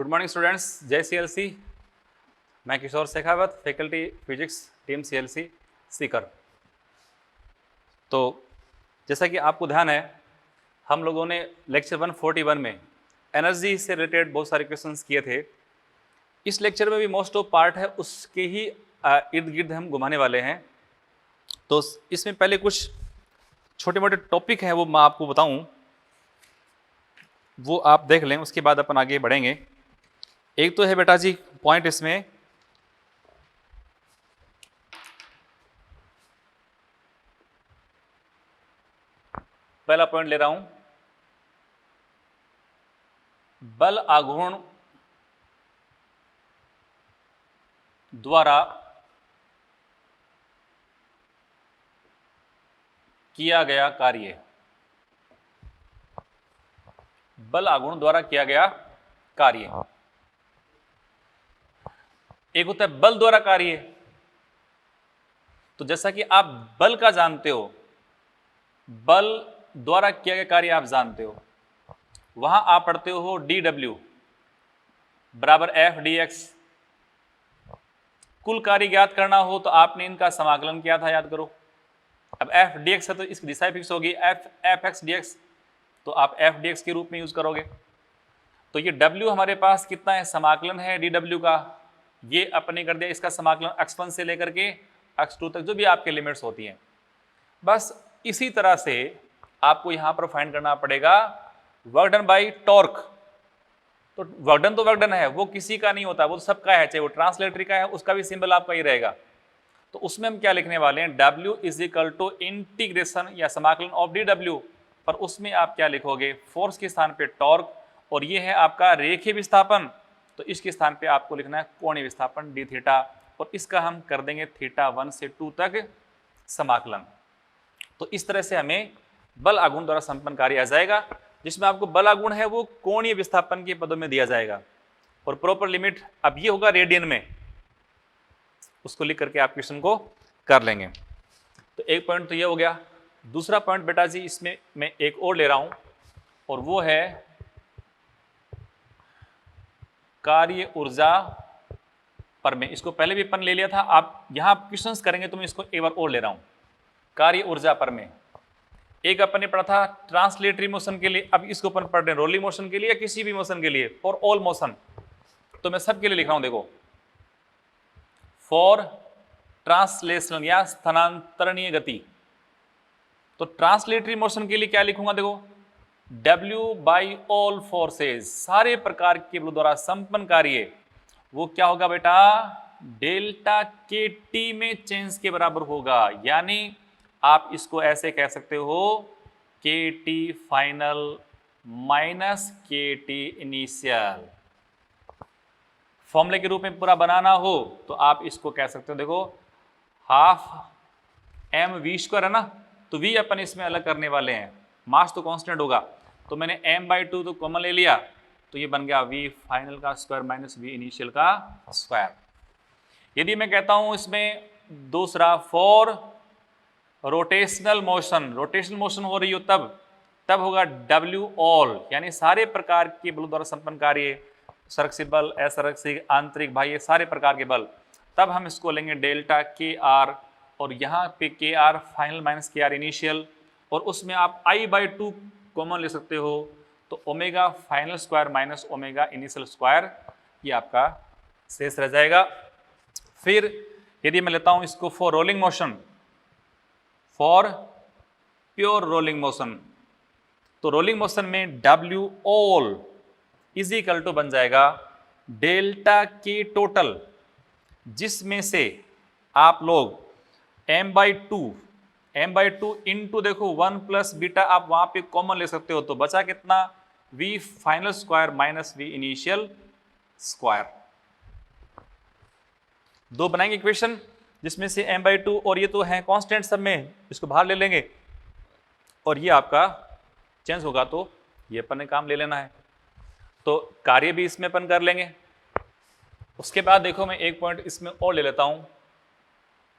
Good morning students, जय CLC. मैं Kishore Shekhawat, faculty physics, team CLC Sikar. तो जैसा कि आपको ध्यान है, हम लोगों ने लेक्चर 141 में एनर्जी से रिलेटेड बहुत सारे क्वेश्चंस किए थे। इस लेक्चर में भी मोस्ट ऑफ पार्ट है उसके ही इर्द गिर्द हम घुमाने वाले हैं। तो इसमें पहले कुछ छोटे मोटे टॉपिक हैं, वो मैं आपको बताऊं, वो आप देख लें, उसके बाद अपन आगे बढ़ेंगे। एक तो है बेटा जी पॉइंट, इसमें पहला पॉइंट ले रहा हूं, बल आघूर्ण द्वारा किया गया कार्य। बल आघूर्ण द्वारा किया गया कार्य। एक होता है बल द्वारा कार्य। तो जैसा कि आप बल का जानते हो, बल द्वारा किया गया कार्य आप जानते हो, वहां आप पढ़ते हो dw बराबर एफ डी एक्स। कुल कार्य ज्ञात करना हो तो आपने इनका समाकलन किया था, याद करो। अब एफ डी एक्स है तो इसकी दिशा फिक्स होगी, एफ एक्स डी एक्स, तो आप एफ डी एक्स के रूप में यूज करोगे। तो ये w हमारे पास कितना है, समाकलन है dw का, ये अपने कर दिया इसका समाकलन x1 से लेकर के x2 तक, जो भी आपके लिमिट्स होती हैं। बस इसी तरह से आपको यहां पर फाइंड करना पड़ेगा वर्क डन बाई टॉर्क। तो वर्क डन तो वर्क डन है, वो किसी का नहीं होता, वो तो सबका है, चाहे वो ट्रांसलेटरी का है उसका भी सिंबल आपका ही रहेगा। तो उसमें हम क्या लिखने वाले हैं, w is equal to integration या समाकलन ऑफ dw, पर उसमें आप क्या लिखोगे, फोर्स के स्थान पे टॉर्क, और ये है आपका रेखीय विस्थापन, तो इसके स्थान पे आपको लिखना है कोणीय विस्थापन डी थीटा, और इसका हम कर देंगे थीटा 1 से 2 तक समाकलन। तो इस तरह से हमें बल आघूर्ण द्वारा संपन्न कार्य आ जाएगा, जिसमें आपको बल आघूर्ण है वो कोणीय विस्थापन के पदों में दिया जाएगा, और प्रॉपर लिमिट अब ये होगा रेडियन में, उसको लिख करके आप क्वेश्चन को कर लेंगे। तो एक पॉइंट तो ये हो गया। दूसरा पॉइंट बेटा जी इसमें मैं एक और ले रहा हूं, और वो है कार्य ऊर्जा पर में। इसको पहले भी अपन ले लिया था, आप यहां क्वेश्चंस करेंगे तो मैं इसको एक बार और ले रहा हूं। कार्य ऊर्जा पर में एक अपन ने पढ़ा था ट्रांसलेटरी मोशन के लिए, अब इसको अपन पढ़ रहे हैं रोलिंग मोशन के लिए या किसी भी मोशन के लिए, फॉर ऑल मोशन। तो मैं सबके लिए लिख रहा हूं, देखो, फॉर ट्रांसलेशनल या स्थानांतरणीय गति। तो ट्रांसलेटरी मोशन के लिए क्या लिखूंगा, देखो, W बाई ऑल फोर्सेज, सारे प्रकार के बलों द्वारा संपन्न कार्य, वो क्या होगा बेटा, डेल्टा के टी में चेंज के बराबर होगा। यानी आप इसको ऐसे कह सकते हो, के टी फाइनल माइनस के टी इनिशियल। फॉर्मूले के रूप में पूरा बनाना हो तो आप इसको कह सकते हो, देखो, हाफ एम वी स्क्वायर है ना, तो वी अपन इसमें अलग करने वाले हैं, मास तो कांस्टेंट होगा, तो मैंने m/2 तो कॉमन ले लिया, तो ये बन गया v फाइनल का स्क्वायर माइनस v इनिशियल का स्क्वायर। यदि मैं कहता हूं इसमें दूसरा, for rotational motion, rotational motion हो रही हो तब होगा w ऑल, यानी सारे प्रकार के बलों द्वारा संपन्न कार्य, संरक्षित बल, असंरक्षित, आंतरिक, बाह्य, सारे प्रकार के बल, तब हम इसको लेंगे डेल्टा के आर, और यहाँ पे के आर फाइनल माइनस के आर इनिशियल, और उसमें आप I/2 कॉमन ले सकते हो, तो omega final square minus omega initial square, ये आपका शेष रह जाएगा। फिर यदि मैं लेता हूं इसको for rolling motion, for pure rolling motion, तो रोलिंग मोशन में W all is equal to बन जाएगा डेल्टा के टोटल, जिसमें से आप लोग m/2 इंटू, देखो, 1 प्लस बीटा आप वहां पे कॉमन ले सकते हो, तो बचा कितना, v final square minus v initial square. दो बनाएंगे इक्वेशन, जिसमें से m/2, और ये तो है कांस्टेंट सब में, इसको बाहर ले लेंगे, और ये आपका चेंज होगा, तो ये अपन ने काम ले लेना है, तो कार्य भी इसमें अपन कर लेंगे। उसके बाद देखो मैं एक पॉइंट इसमें और ले लेता हूं,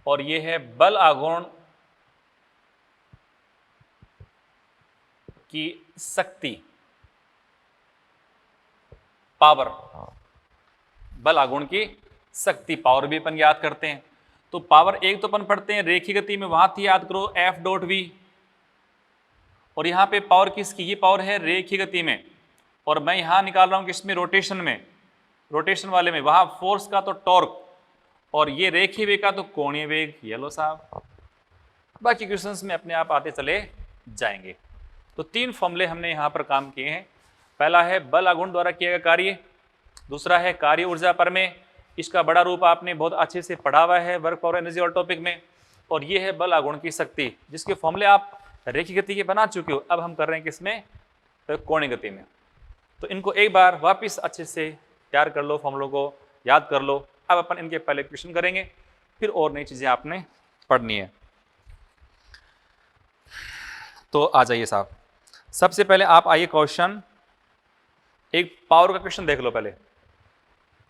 और ये है बल आघूर्ण की शक्ति पावर, बल आघूर्ण की शक्ति, पावर भी अपन याद करते हैं। तो पावर एक तो अपन पढ़ते हैं रेखीय गति में, वहां थी याद करो एफ डॉट वी, और यहाँ पे पावर किसकी, ये पावर है रेखीय गति में, और मैं यहाँ निकाल रहा हूँ किसमें, रोटेशन में, रोटेशन वाले में, वहां फोर्स का तो टॉर्क, और ये रेखीय वेग का तो कोणीय वेग। ये लो साहब, बाकी क्वेश्चंस में अपने आप आते चले जाएंगे। तो 3 फॉर्मूले हमने यहाँ पर काम किए हैं। पहला है बल आघूर्ण द्वारा किया गया कार्य, दूसरा है कार्य ऊर्जा परमेय, इसका बड़ा रूप आपने बहुत अच्छे से पढ़ा हुआ है वर्क पावर एनर्जी और टॉपिक में, और ये है बल आघूर्ण की शक्ति, जिसके फॉर्मूले आप रेखीय गति के बना चुके हो। अब हम कर रहे हैं किसमें, कोणीय गति में। तो इनको एक बार वापस अच्छे से तैयार कर लो, फॉर्मूलों को याद कर लो। अब अपन इनके पहले क्वेश्चन करेंगे, फिर और नई चीजें आपने पढ़नी है। तो आ जाइए साहब, सबसे पहले आप आइए क्वेश्चन, एक पावर का क्वेश्चन देख लो पहले,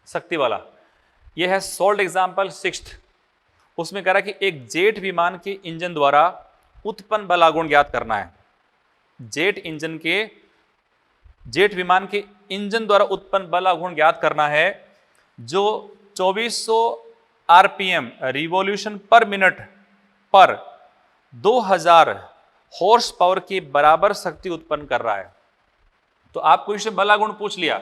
शक्ति वाला। यह है सोल्ड एग्जाम्पल 6th। उसमें कह रहा है कि एक जेट विमान के इंजन द्वारा उत्पन्न बल आघूर्ण ज्ञात करना है। जेट विमान के इंजन द्वारा उत्पन्न बल आघूर्ण ज्ञात करना है, जो 2400 आरपीएम रिवॉल्यूशन पर मिनट पर 2000 हॉर्स पावर की बराबर शक्ति उत्पन्न कर रहा है। तो आपको इससे बल आघूर्ण पूछ लिया,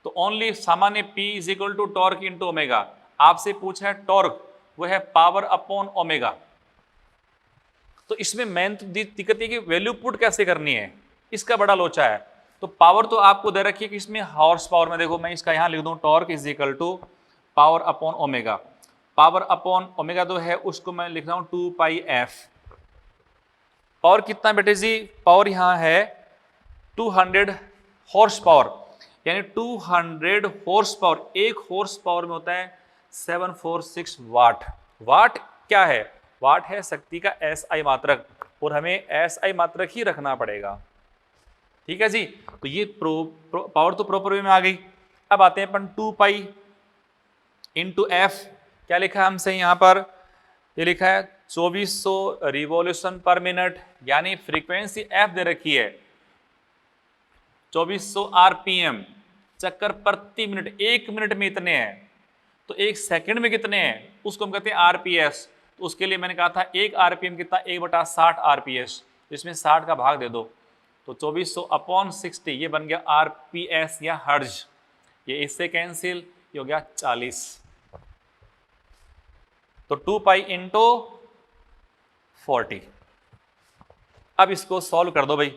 तो ओनली सामान्य P is equal to torque into omega. आपसे पूछा है टॉर्क, वो है पावर अपॉन ओमेगा। तो इसमें मेन दिक्कत है कि वैल्यू पुट कैसे करनी है, इसका बड़ा लोचा है। तो पावर तो आपको दे रखी है कि इसमें हॉर्स पावर में, देखो मैं इसका यहां लिख दूं, torque is equal to power upon omega. Power upon omega जो है उसको मैं लिख रहा हूं 2 पाई एफ। पावर कितना बेटे जी, पावर यहां है 200 हॉर्स पावर, यानी 200 हॉर्स पावर, एक हॉर्स पावर में होता है 746 वाट। वाट क्या है, वाट है शक्ति का SI मात्रक, और हमें SI मात्रक ही रखना पड़ेगा। ठीक है जी, तो ये पावर तो प्रॉपर वे में आ गई। अब आते हैं अपन 2 पाई इंटू एफ, क्या लिखा है हमसे यहां पर, ये लिखा है 2400 रिवॉल्यूशन पर मिनट, यानी फ्रीक्वेंसी एफ दे रखी है 2400 आरपीएम, चक्कर प्रति मिनट, 1 मिनट में इतने हैं, तो 1 सेकंड में कितने हैं, उसको हम कहते हैं आरपीएस। तो उसके लिए मैंने कहा था 1 आरपीएम कितना, 1/60 आरपीएस, इसमें 60 का भाग दे दो, तो 2400 अपॉन 60, ये बन गया आरपीएस या हर्ज। ये इससे कैंसिल, ये हो गया 40। तो 2 पाई इंटू 40। अब इसको सॉल्व कर दो भाई।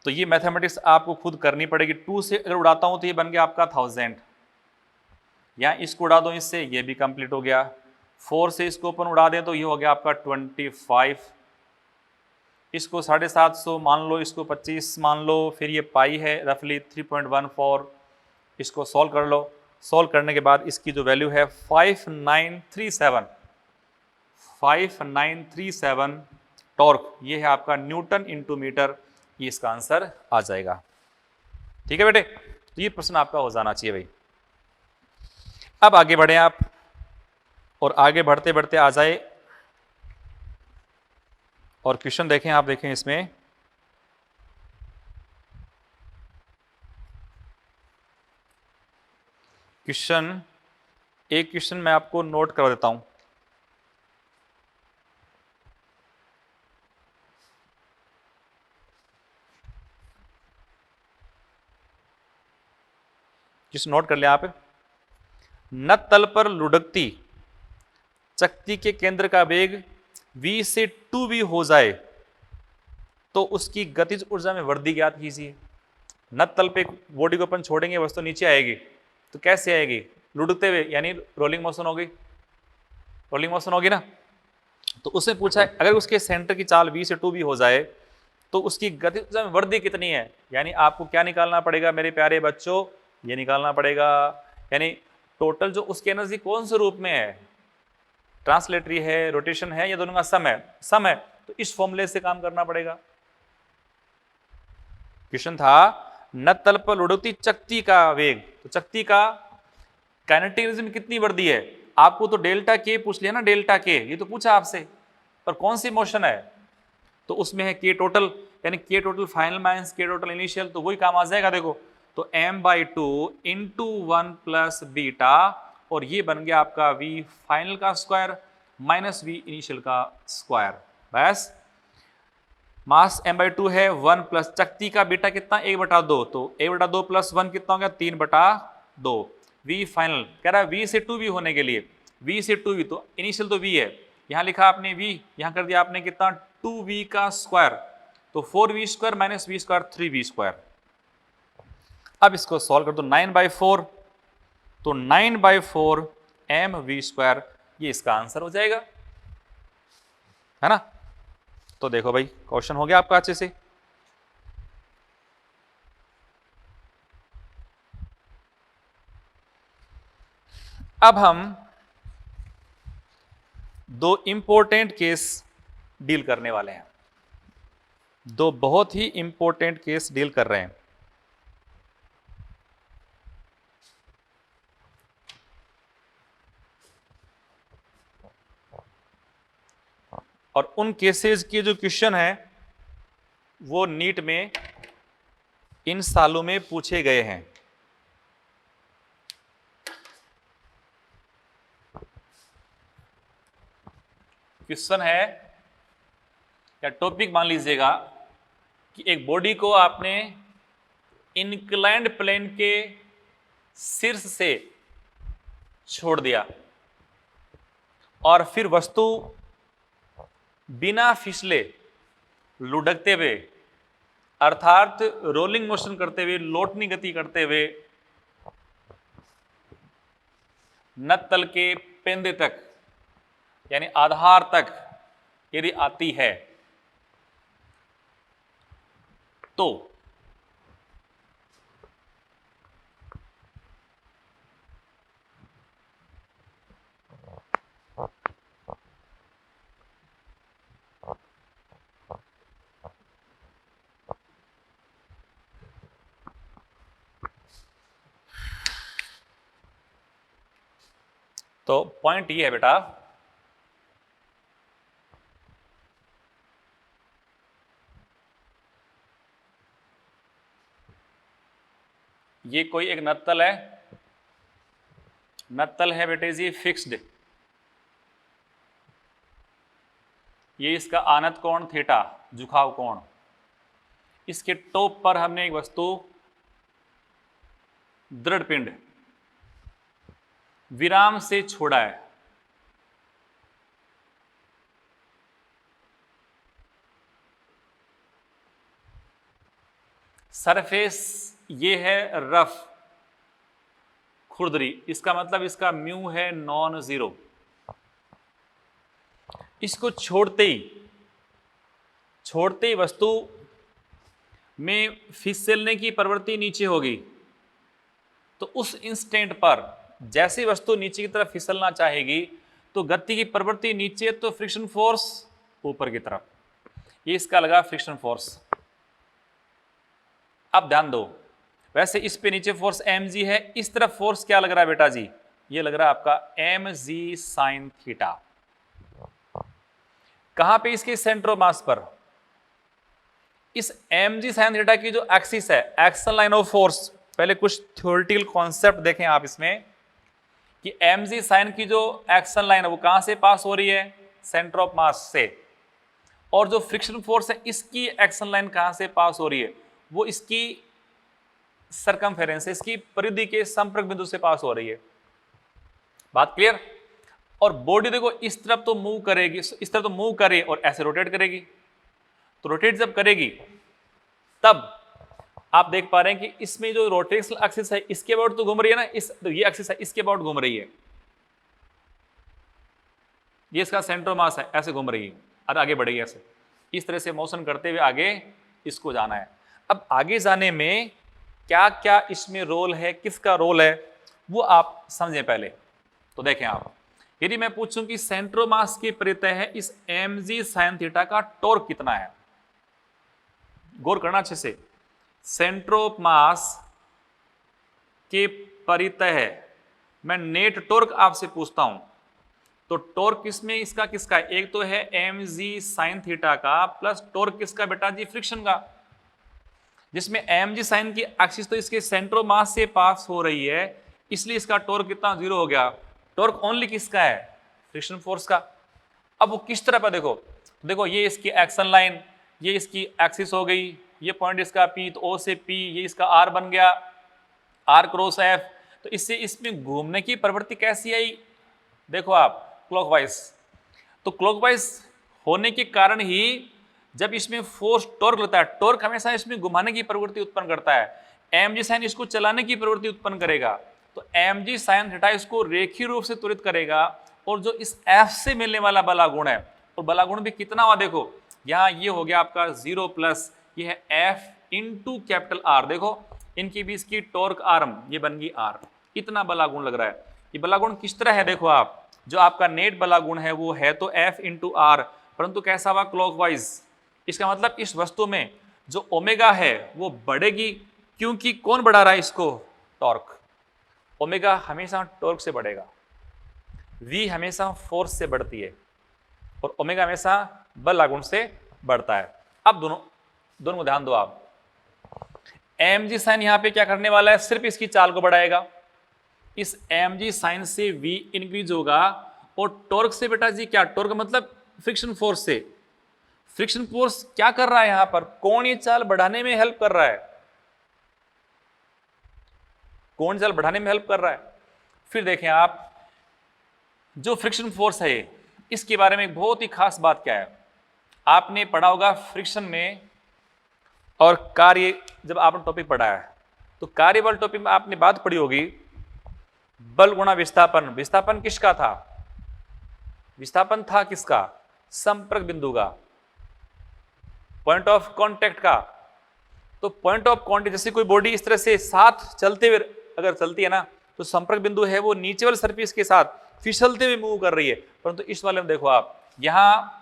तो ये मैथमेटिक्स आपको खुद करनी पड़ेगी। 2 से अगर उड़ाता हूं तो ये बन गया आपका 1000, या इसको उड़ा दो इससे, ये भी कंप्लीट हो गया। 4 से इसको अपन उड़ा दें तो ये हो गया आपका 25, इसको 750 मान लो, इसको 25 मान लो, फिर ये पाई है रफली 3.14। इसको सॉल्व कर लो, सॉल्व करने के बाद इसकी जो वैल्यू है 5937 टॉर्क, ये है आपका न्यूटन इंटू मीटर, ये इसका आंसर आ जाएगा। ठीक है बेटे, तो ये प्रश्न आपका हो जाना चाहिए भाई। अब आगे बढ़े आप, और आगे बढ़ते बढ़ते आ जाए और क्वेश्चन देखें आप, देखें इसमें क्वेश्चन, एक क्वेश्चन मैं आपको नोट करा देता हूं। जिस नोट कर लिया आप, नत तल पर लुढ़कती चकती के केंद्र का वेग v से 2v हो जाए तो उसकी गतिज ऊर्जा में वृद्धि ज्ञात कीजिए। नत तल पे बॉडी को अपन छोड़ेंगे, वस्तु नीचे आएगी, तो कैसे आएगी, लुढ़कते हुए, यानी रोलिंग मोशन होगी, रोलिंग मोशन होगी ना। तो उसने पूछा है अगर उसके सेंटर की चाल v से 2v हो जाए तो उसकी गतिज ऊर्जा में वृद्धि कितनी है। यानी आपको क्या निकालना पड़ेगा मेरे प्यारे बच्चों, ये निकालना पड़ेगा, यानी टोटल जो उसकी एनर्जी कौन से रूप में है, ट्रांसलेटरी है, रोटेशन है, या दोनों का सम है, सम है, तो इस फॉर्मूले से काम करना पड़ेगा। क्वेश्चन था नत तल पर लुढ़कती चकती का वेग, तो चकती का काइनेटिक एनर्जी में कितनी वृद्धि है। आपको तो डेल्टा के पूछ लिया ना, डेल्टा के, ये तो पूछा आपसे, पर कौन सी मोशन है, तो उसमें है के टोटल, यानी के टोटल फाइनल माइनस के टोटल इनिशियल, तो वही काम आ जाएगा। देखो, तो तो m/2 इंटू 1 प्लस बीटा, और ये बन गया आपका v फाइनल का स्क्वायर माइनस v इनिशियल का स्क्वायर। बस मास m/2 है 1 प्लस चकती का बीटा कितना 1/2, तो 1/2 प्लस 1 कितना हो गया 3/2। v फाइनल कह रहा है v से 2v होने के लिए, v से 2v तो इनिशियल तो v है, यहां लिखा आपने v, यहां कर दिया आपने कितना 2v का स्क्वायर, तो 4v square minus v square 3v square. अब इसको सॉल्व कर दो 9/4, तो 9/4 mv स्क्वायर, ये इसका आंसर हो जाएगा, है ना। तो देखो भाई क्वेश्चन हो गया आपका अच्छे से। अब हम दो इंपॉर्टेंट केस डील करने वाले हैं, दो बहुत ही इंपॉर्टेंट केस डील कर रहे हैं। और उन केसेस के जो क्वेश्चन है वो नीट में इन सालों में पूछे गए हैं। क्वेश्चन है या टॉपिक मान लीजिएगा कि एक बॉडी को आपने इंक्लाइंड प्लेन के शीर्ष से छोड़ दिया और फिर वस्तु बिना फिसले लुढ़कते हुए अर्थात रोलिंग मोशन करते हुए, लौटनी गति करते हुए नत्तल के पेंदे तक यानी आधार तक यदि आती है तो पॉइंट ये है बेटा, ये कोई एक नत्तल है, नत्तल है बेटे जी फिक्स्ड, ये इसका आनत कोण थीटा, झुकाव कोण, इसके टॉप पर हमने एक वस्तु दृढ़ पिंड विराम से छोड़ा है। सरफेस ये है रफ खुरदरी, इसका मतलब इसका म्यू है नॉन जीरो। इसको छोड़ते ही वस्तु में फिसलने की प्रवृत्ति नीचे होगी, तो उस इंस्टेंट पर जैसे वस्तु नीचे की तरफ फिसलना चाहेगी तो गति की प्रवृत्ति नीचे, तो फ्रिक्शन फोर्स ऊपर की तरफ, ये इसका लगा फ्रिक्शन फोर्स। अब ध्यान दो, वैसे इस पे नीचे फोर्स mg है, इस तरफ फोर्स क्या लग रहा है बेटा जी, ये लग रहा है आपका mg साइन थीटा। कहां पे, इसके सेंटर ऑफ मास पर। इस mg साइन थीटा की जो एक्सिस है, एक्सल लाइन ऑफ फोर्स, पहले कुछ थ्योरेटिकल कॉन्सेप्ट देखें आप इसमें कि mg साइन की जो एक्सल लाइन है वो कहां से पास हो रही है, सेंटर ऑफ मास से, और जो फ्रिक्शन फोर्स है इसकी एक्सल लाइन कहां से पास हो रही है, वो इसकी सरकमफेरेंस, इसकी परिधि के संपर्क बिंदु से पास हो रही है। बात क्लियर। और बॉडी देखो इस तरफ तो मूव करेगी, इस तरफ तो मूव करे और ऐसे रोटेट करेगी, तो रोटेट जब करेगी तब आप देख पा रहे हैं कि इसमें जो रोटेशनल एक्सिस है इसके अबाउट तो घूम रही है ना, तो ये एक्सिस है इसके अबाउट घूम रही है, ये इसका सेंटर मास है, ऐसे घूम रही है और आगे बढ़ेगी ऐसे, इस तरह से मोशन करते हुए आगे इसको जाना है। अब आगे जाने में क्या क्या इसमें रोल है, किसका रोल है, वो आप समझें पहले। तो देखें आप, यदि मैं पूछूं कि सेंटर मास की परितः है इस mg साइन थीटा का टॉर्क कितना है, गौर करना अच्छे से, सेंटर ऑफ मास के परितः मैं नेट टॉर्क आपसे पूछता हूं, तो टॉर्क किसमें इसका किसका है, एक तो है mg साइन थीटा का प्लस टॉर्क किसका बेटा जी, फ्रिक्शन का। जिसमें mg साइन की एक्सिस तो इसके सेंटर ऑफ मास से पास हो रही है, इसलिए इसका टॉर्क कितना 0 हो गया। टॉर्क ओनली किसका है? फ्रिक्शन फोर्स का। अब वो किस तरह पर देखो, देखो ये इसकी एक्शन लाइन, ये इसकी एक्सिस हो गई, ये पॉइंट इसका P, तो O से P, ये इसका R बन गया, R क्रॉस F। तो इससे इसमें घूमने की प्रवृत्ति कैसी आई? देखो आप क्लॉकवाइज, तो क्लॉकवाइज होने के कारण ही जब इसमें फोर्स टॉर्क लगता है, टॉर्क हमेशा इसमें घुमाने की प्रवृत्ति उत्पन्न करता है, mg साइन इसको चलाने की प्रवृत्ति उत्पन्न करेगा, तो mg साइन थीटा इसको रेखीय रूप से त्वरित करेगा, और जो इस F से मिलने वाला बलागुण है, और बलागुण भी कितना हुआ देखो, यहाँ ये हो गया आपका 0 प्लस ये है F इंटू कैपिटल R। देखो इनकी बीच की टॉर्क आर्म ये बन गई R, इतना बलागुण लग रहा है। ये बलागुण किस तरह है देखो आप, जो आपका नेट बलागुण है वो है तो F इंटू R, परंतु कैसा हुआ? क्लॉकवाइज। इसका मतलब इस वस्तु में जो ओमेगा है वो बढ़ेगी, क्योंकि कौन बढ़ा रहा है इसको? टॉर्क। ओमेगा हमेशा टॉर्क से बढ़ेगा, V हमेशा फोर्स से बढ़ती है, और ओमेगा हमेशा बल लागुण से बढ़ता है। अब दोनों को ध्यान दो आप, mg साइन यहां पे क्या करने वाला है? सिर्फ इसकी चाल को बढ़ाएगा। इस mg साइन से V इंक्रीज होगा, और टॉर्क से बेटा जी क्या? टॉर्क मतलब फ्रिक्शन फोर्स से। फ्रिक्शन फोर्स क्या कर रहा है? यहां पर कोणीय चाल बढ़ाने में हेल्प कर रहा है, कोणीय चाल बढ़ाने में हेल्प कर रहा है। फिर देखें आप, जो फ्रिक्शन फोर्स है इसके बारे में एक बहुत ही खास बात क्या है, आपने पढ़ा होगा फ्रिक्शन में, और कार्य जब आपने टॉपिक पढ़ा है तो कार्य बल टॉपिक में आपने बात पढ़ी होगी, बल गुणा विस्थापन। विस्थापन किसका था? विस्थापन था किसका? संपर्क बिंदु का, पॉइंट ऑफ कांटेक्ट का। तो पॉइंट ऑफ कांटेक्ट, जैसे कोई बॉडी इस तरह से साथ चलते हुए अगर चलती है ना, तो संपर्क बिंदु है वो नीचे वाले सरफेस के साथ फिसलते हुए मूव कर रही है, परंतु इस वाले में देखो आप, यहां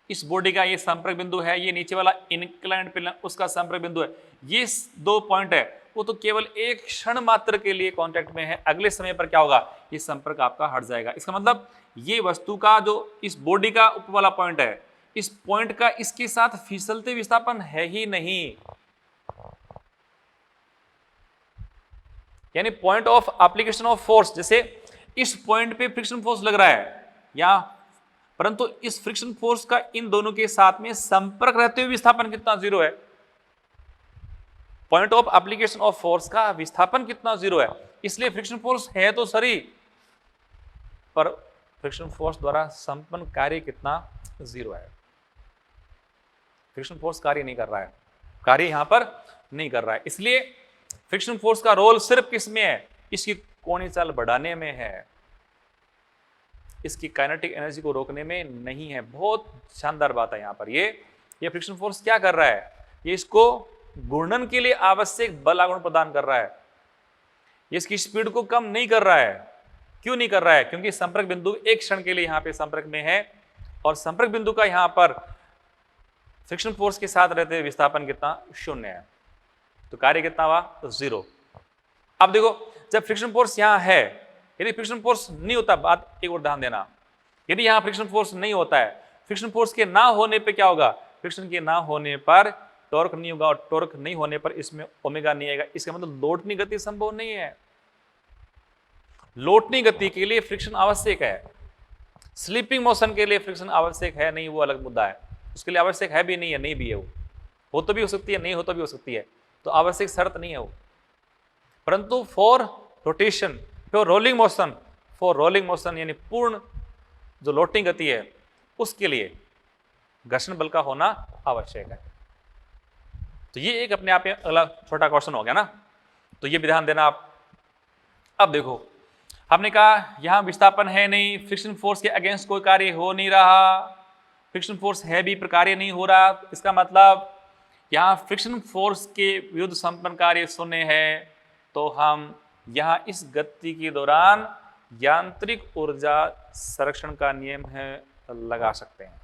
इस बॉडी का ये संपर्क बिंदु है, ये नीचे वाला इंक्लाइंड प्लेन उसका संपर्क बिंदु है, ये दो पॉइंट है वो तो केवल एक क्षण मात्र के लिए कांटेक्ट में है, अगले समय पर क्या होगा? ये संपर्क आपका हट जाएगा। इसका मतलब ये वस्तु का जो इस बॉडी का ऊपर वाला पॉइंट है, इस पॉइंट का इसके साथ फिसलते विस्थापन है ही नहीं, यानी point of application of force, जैसे इस पॉइंट पे फ्रिक्शन फोर्स लग रहा है यहां, परंतु इस फ्रिक्शन फोर्स का इन दोनों के साथ में संपर्क रहते हुए विस्थापन कितना? 0 है। Point of application of force का विस्थापन कितना? 0 है। इसलिए फ्रिक्शन फोर्स है तो सही, पर फ्रिक्शन फोर्स द्वारा संपन्न कार्य कितना? 0 है। फ्रिक्शन फोर्स कार्य नहीं कर रहा है, कार्य यहां पर नहीं कर रहा है। इसलिए फ्रिक्शन फोर्स का रोल सिर्फ किस में है? इसकी कोणीय चाल बढ़ाने में है, इसकी काइनेटिक एनर्जी को रोकने में नहीं है। बहुत शानदार बात है यहां पर। ये फ्रिक्शन फोर्स क्या कर रहा है? ये इसको घूर्णन के लिए आवश्यक बल आघूर्ण प्रदान कर रहा है, ये इसकी स्पीड को कम नहीं कर रहा है। क्यों नहीं कर रहा है? क्योंकि संपर्क बिंदु एक क्षण के लिए यहां पे संपर्क में है, और संपर्क बिंदु का यहां पर फ्रिक्शन फोर्स के साथ रहते विस्थापन कितना? 0 है। तो कार्य कितना हुआ? 0। अब देखो, जब फ्रिक्शन फोर्स यहां है, यदि फ्रिक्शन फोर्स नहीं होता, बात एक और ध्यान देना, यदि यहां फ्रिक्शन फोर्स नहीं होता है, फ्रिक्शन फोर्स के ना होने पे क्या होगा? फ्रिक्शन के ना होने पर टॉर्क नहीं होगा, और टॉर्क नहीं होने पर इसमें ओमेगा नहीं आएगा। इसका मतलब लौटनी गति संभव नहीं है। लौटनी गति के लिए फ्रिक्शन आवश्यक है, स्लीपिंग मोशन के लिए फ्रिक्शन आवश्यक है नहीं, वो अलग मुद्दा है। उसके लिए आवश्यक है भी नहीं है, नहीं भी है, वो हो तो भी हो सकती है, नहीं हो तो भी हो सकती है, तो आवश्यक शर्त नहीं है वो। परंतु for rotation, for rolling motion, for rolling motion यानी पूर्ण जो लौटनी गति है, उसके लिए घर्षण बल का होना आवश्यक है। तो ये एक अपने आप में अगला छोटा क्वेश्चन हो गया ना, तो ये भी ध्यान देना आप। अब देखो, हमने कहा यहां विस्थापन है नहीं, फ्रिक्शन फोर्स के अगेंस्ट कोई कार्य हो नहीं रहा, फ्रिक्शन फोर्स है भी पर कार्य नहीं हो रहा, इसका मतलब यहां फ्रिक्शन फोर्स के विरुद्ध संपन्न कार्य 0 है। तो हम यहां इस गति के दौरान यांत्रिक ऊर्जा संरक्षण का नियम है लगा सकते हैं,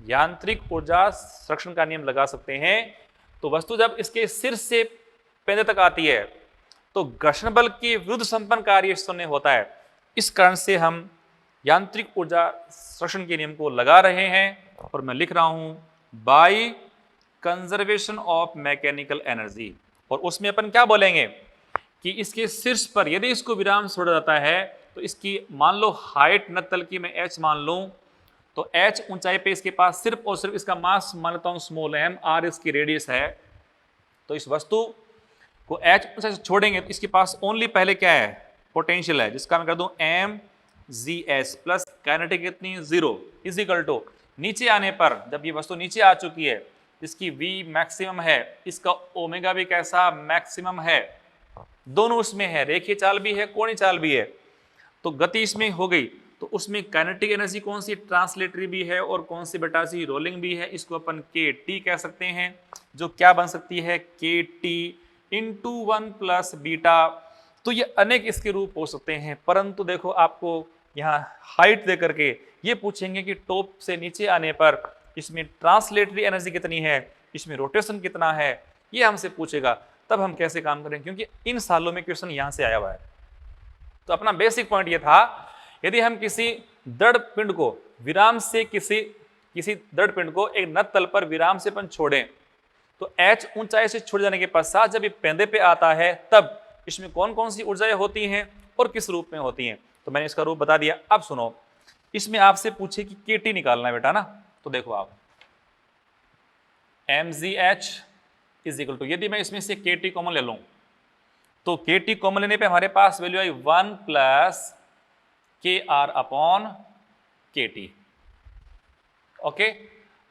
यांत्रिक ऊर्जा संरक्षण का नियम लगा सकते हैं। तो वस्तु जब इसके सिर से पैंधे तक आती है तो घर्षण बल के विरुद्ध संपन्न कार्य 0 होता है। इस कारण से हम यांत्रिक ऊर्जा संरक्षण के नियम को लगा रहे हैं, और मैं लिख रहा हूं by conservation of mechanical energy. और उसमें अपन क्या बोलेंगे कि इसके शीर्ष पर यदि इसको विराम छोड़ा जाता है तो इसकी मान लो हाइट नत्तल की मैं h मान लूं, तो h ऊंचाई पे इसके पास सिर्फ और सिर्फ इसका मास मान लेता हूं स्मॉल m, r इसकी रेडियस है। तो इस वस्तु को h ऊंचाई से छोड़ेंगे तो इसके पास ओनली पहले क्या है, पोटेंशियल है, जिसका मैं कर दूं m जी एच प्लस काइनेटिक कितनी 0 इज इक्वल टू नीचे आने पर जब ये वस्तु नीचे आ चुकी है इसकी v मैक्सिमम है, इसका ओमेगा भी कैसा मैक्सिमम है, दोनों उसमें है, रेखीय चाल भी है कोणीय चाल भी है। तो गति इसमें हो गई तो उसमें काइनेटिक एनर्जी कौन सी, ट्रांसलेटरी भी है और कौन सी बेटा सी, रोलिंग भी है। इसको अपन के टी कह सकते हैं, जो क्या बन सकती है के टी इंटू 1 प्लस बीटा। तो ये अनेक इसके रूप हो सकते हैं, परंतु देखो आपको यहाँ हाइट दे करके ये पूछेंगे कि टॉप से नीचे आने पर इसमें ट्रांसलेटरी एनर्जी कितनी है, इसमें रोटेशन कितना है, ये हमसे पूछेगा, तब हम कैसे काम करें, क्योंकि इन सालों में क्वेश्चन यहां से आया हुआ है। तो अपना बेसिक पॉइंट ये था, यदि हम किसी दृढ़ पिंड को विराम से किसी दृढ़ पिंड को एक नत तल पर विराम से अपन छोड़ें तो h ऊंचाई से छोड़ जाने के पश्चात जब ये पेंदे पे आता है तब इसमें कौन कौन सी ऊर्जाएं होती हैं और किस रूप में होती हैं। तो मैंने इसका रूप बता दिया। अब सुनो, इसमें आपसे पूछे कि kT निकालना है बेटा ना, तो देखो आप mgh इज इक्वल टू, यदि मैं इसमें से kT कॉमन ले लूं तो kT कॉमन लेने पे हमारे पास वैल्यू आई 1 plus kr upon kT। Okay,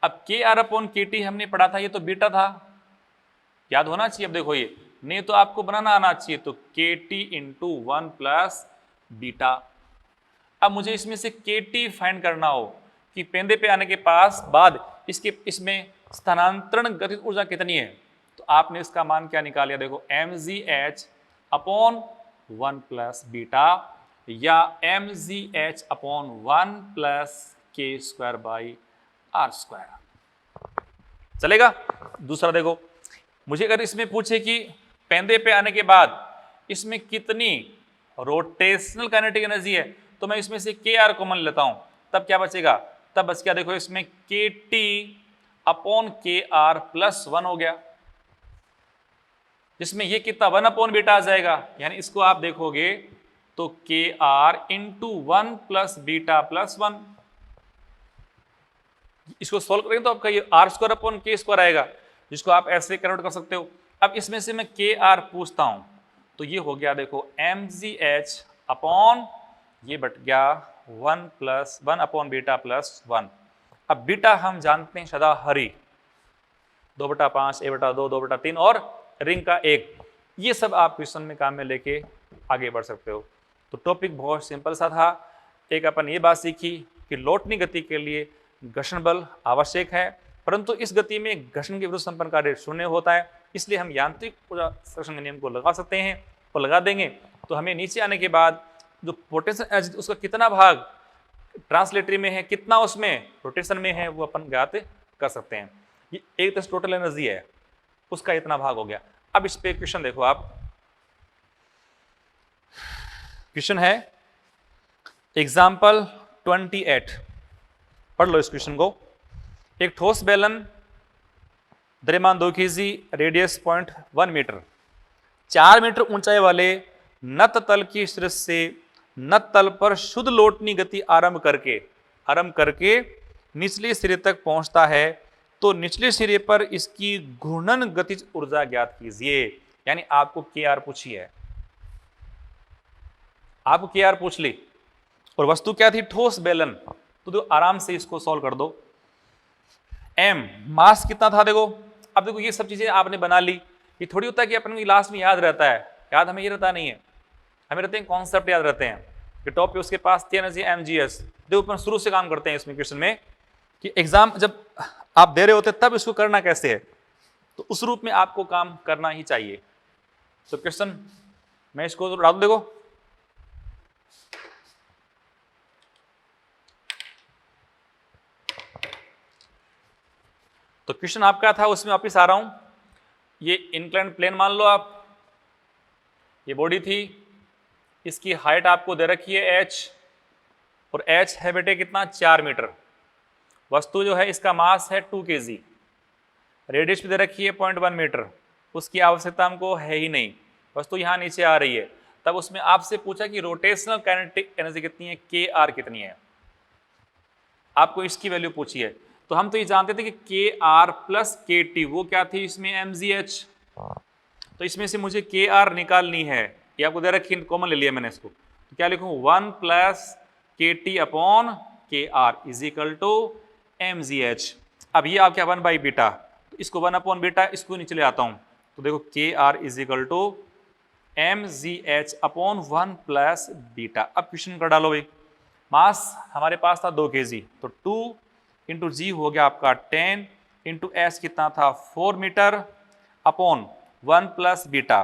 अब kr अपॉन kT हमने पढ़ा था, ये तो बीटा था, याद होना चाहिए। अब देखो ये नहीं तो आपको बनाना आना चाहिए, तो kT इंटू 1 प्लस बीटा। अब मुझे इसमें से kT फाइंड करना हो कि पेंदे पे आने के पास बाद इसमें स्थानांतरण गतिज ऊर्जा कितनी है, तो आपने इसका मान क्या निकाल लिया, देखो mgh अपॉन 1 प्लस बीटा या mgh upon 1 plus k square by r square, चलेगा। दूसरा देखो, मुझे अगर इसमें पूछे कि पेंदे पे आने के बाद इसमें कितनी रोटेशनल काइनेटिक एनर्जी है, तो मैं इसमें से kr कॉमन लेता हूं, तब क्या बचेगा, तब बच गया देखो इसमें kT अपॉन kr प्लस 1 हो गया, जिसमें ये कितना 1 अपॉन बीटा आ जाएगा, यानी इसको आप देखोगे तो kr into 1 plus beta plus 1। इसको सॉल्व करेंगे तो आपका ये आर स्क्वायर अपॉन के स्क्वायर आएगा, जिसको आप ऐसे कन्वर्ट कर सकते हो। अब इसमें से मैं kr पूछता हूं तो ये हो गया देखो mgh अपॉन ये बट गया 1 अपॉन बीटा प्लस 1। अब बीटा हम जानते हैं सदा हरी 2/5 a/2 2/3 और रिंग का 1, ये सब आप क्वेश्चन में काम में लेके आगे बढ़ सकते हो। तो टॉपिक बहुत सिंपल सा था। एक अपन ये बात सीखी कि लौटनी गति के लिए घर्षण बल आवश्यक है, परंतु इस गति में घर्षण के विरुद्ध संपन्न कार्य शून्य होता है, इसलिए हम यांत्रिक ऊर्जा संरक्षण के नियम को लगा सकते हैं और लगा देंगे तो हमें नीचे आने के बाद जो पोटेंशियल एनर्जी उसका कितना भाग ट्रांसलेटरी में है, कितना उसमें रोटेशन में है, वो अपन ज्ञात कर सकते हैं। ये एक तरह से टोटल एनर्जी है, उसका इतना भाग हो गया। अब इस पे क्वेश्चन देखो आप, क्वेश्चन है एग्जाम्पल 28, पढ़ लो इस क्वेश्चन को। एक ठोस बेलन द्रव्यमान 2 kg, रेडियस 0.1 मीटर, 4 मीटर ऊंचाई वाले नत तल की शीर्ष से नत तल पर शुद्ध लौटनी गति आरंभ करके निचले सिरे तक पहुंचता है, तो निचले सिरे पर इसकी घूर्णन गतिज ऊर्जा ज्ञात कीजिए। यानी आपको kr पूछी है, आपको kr पूछ ली और वस्तु क्या थी, ठोस बेलन, तो आराम से इसको सॉल्व कर दो। m मास कितना था देखो। अब देखो ये सब चीजें आपने बना ली, ये थोड़ी होता है कि अपन को लास्ट में याद रहता है, याद हमें ये रहता नहीं है, हमें रहते हैं कॉन्सेप्ट याद रहते हैं कि टॉप पे उसके पास थी एनर्जी mgs। देखो अपन शुरू से काम करते हैं इसमें क्वेश्चन में कि एग्जाम जब आप दे रहे होते तब इसको करना कैसे है, तो उस रूप में आपको काम करना ही चाहिए। तो क्वेश्चन मैं इसको डाल दूं, देखो तो क्वेश्चन आपका था, उसमें वापिस आ रहा हूं। ये इंक्लाइंड प्लेन मान लो आप, ये बॉडी थी, इसकी हाइट आपको दे रखी है h, और h है बेटे कितना 4 मीटर। वस्तु जो है इसका मास है 2 kg, रेडियस भी दे रखी है 0.1 मीटर, उसकी आवश्यकता हमको है ही नहीं, वस्तु यहाँ नीचे आ रही है। तब उसमें आपसे पूछा कि रोटेशनल काइनेटिक एनर्जी कितनी है, के आर कितनी है, आपको इसकी वैल्यू पूछी है। तो हम तो ये जानते थे कि के आर प्लस के टी, वो क्या थी इसमें एम जी एच, तो इसमें से मुझे के आर निकालनी है, ये आपको दे रखी, कॉमन ले लिया मैंने इसको, तो क्या लिखूं 1 plus k t upon k r is equal to m g h. अब ये आप क्या 1 बाई बीटा, तो इसको 1 अपॉन बीटा, इसको नीचे ले आता हूं, तो देखो k r is equal to m g h upon 1 plus beta. अब क्वेश्चन कर डालो भाई, मास हमारे पास था 2 kg, तो 2 इंटू जी हो गया आपका 10 इंटू एस कितना था 4 मीटर अपॉन 1 प्लस बीटा,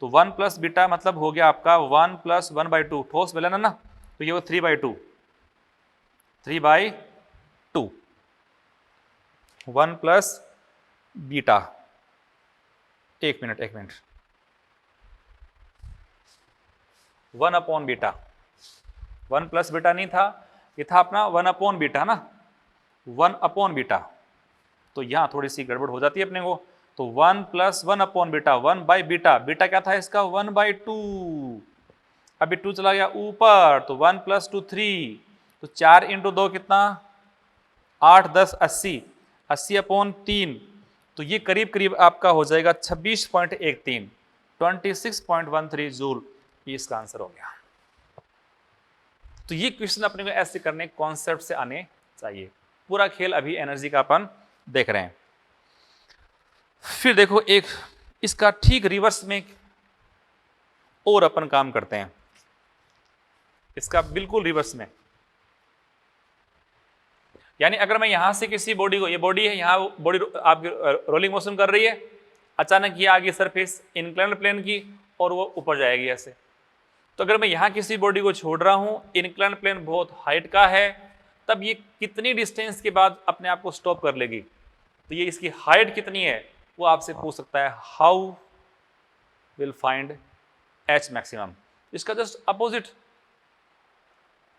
तो 1 प्लस बीटा मतलब हो गया आपका 1 प्लस 1 बाई 2, ठोस बेलन है ना, तो ये वो 3 बाई 2, 3 बाई 2, 1 प्लस बीटा, एक minute 1 upon beta, 1 plus beta नहीं था, ये था अपना 1 अपॉन बीटा ना, 1 अपॉन बीटा, तो यहां थोड़ी सी गड़बड़ हो जाती है अपने को, तो 1 plus 1 upon beta, 1 by beta, beta क्या था इसका 1 बाई 2, अभी 2 चला गया ऊपर, तो 1 प्लस 2 3, तो 4 इंटू 2 कितना 8 10 80, 80 अपॉन 3, तो ये करीब करीब आपका हो जाएगा 26.13, 26.13 जूल, ये इसका आंसर हो गया। तो ये क्वेश्चन अपने को ऐसे करने कॉन्सेप्ट से आने चाहिए। पूरा खेल अभी एनर्जी का अपन देख रहे हैं। फिर देखो एक इसका ठीक रिवर्स में और अपन काम करते हैं, इसका बिल्कुल रिवर्स में, यानी अगर मैं यहां से किसी बॉडी को, ये बॉडी है, यहां बॉडी आपकी रोलिंग मोशन कर रही है, अचानक ये आ गई सरफेस इंक्लाइंड प्लेन की और वो ऊपर जाएगी ऐसे, तो अगर मैं यहां किसी बॉडी को छोड़ रहा हूं, इंक्लाइंड प्लेन बहुत हाइट का है, तब ये कितनी डिस्टेंस के बाद अपने आप को स्टॉप कर लेगी, तो ये इसकी हाइट कितनी है वो आपसे पूछ सकता है, how will find H maximum. इसका जस्ट अपोजिट,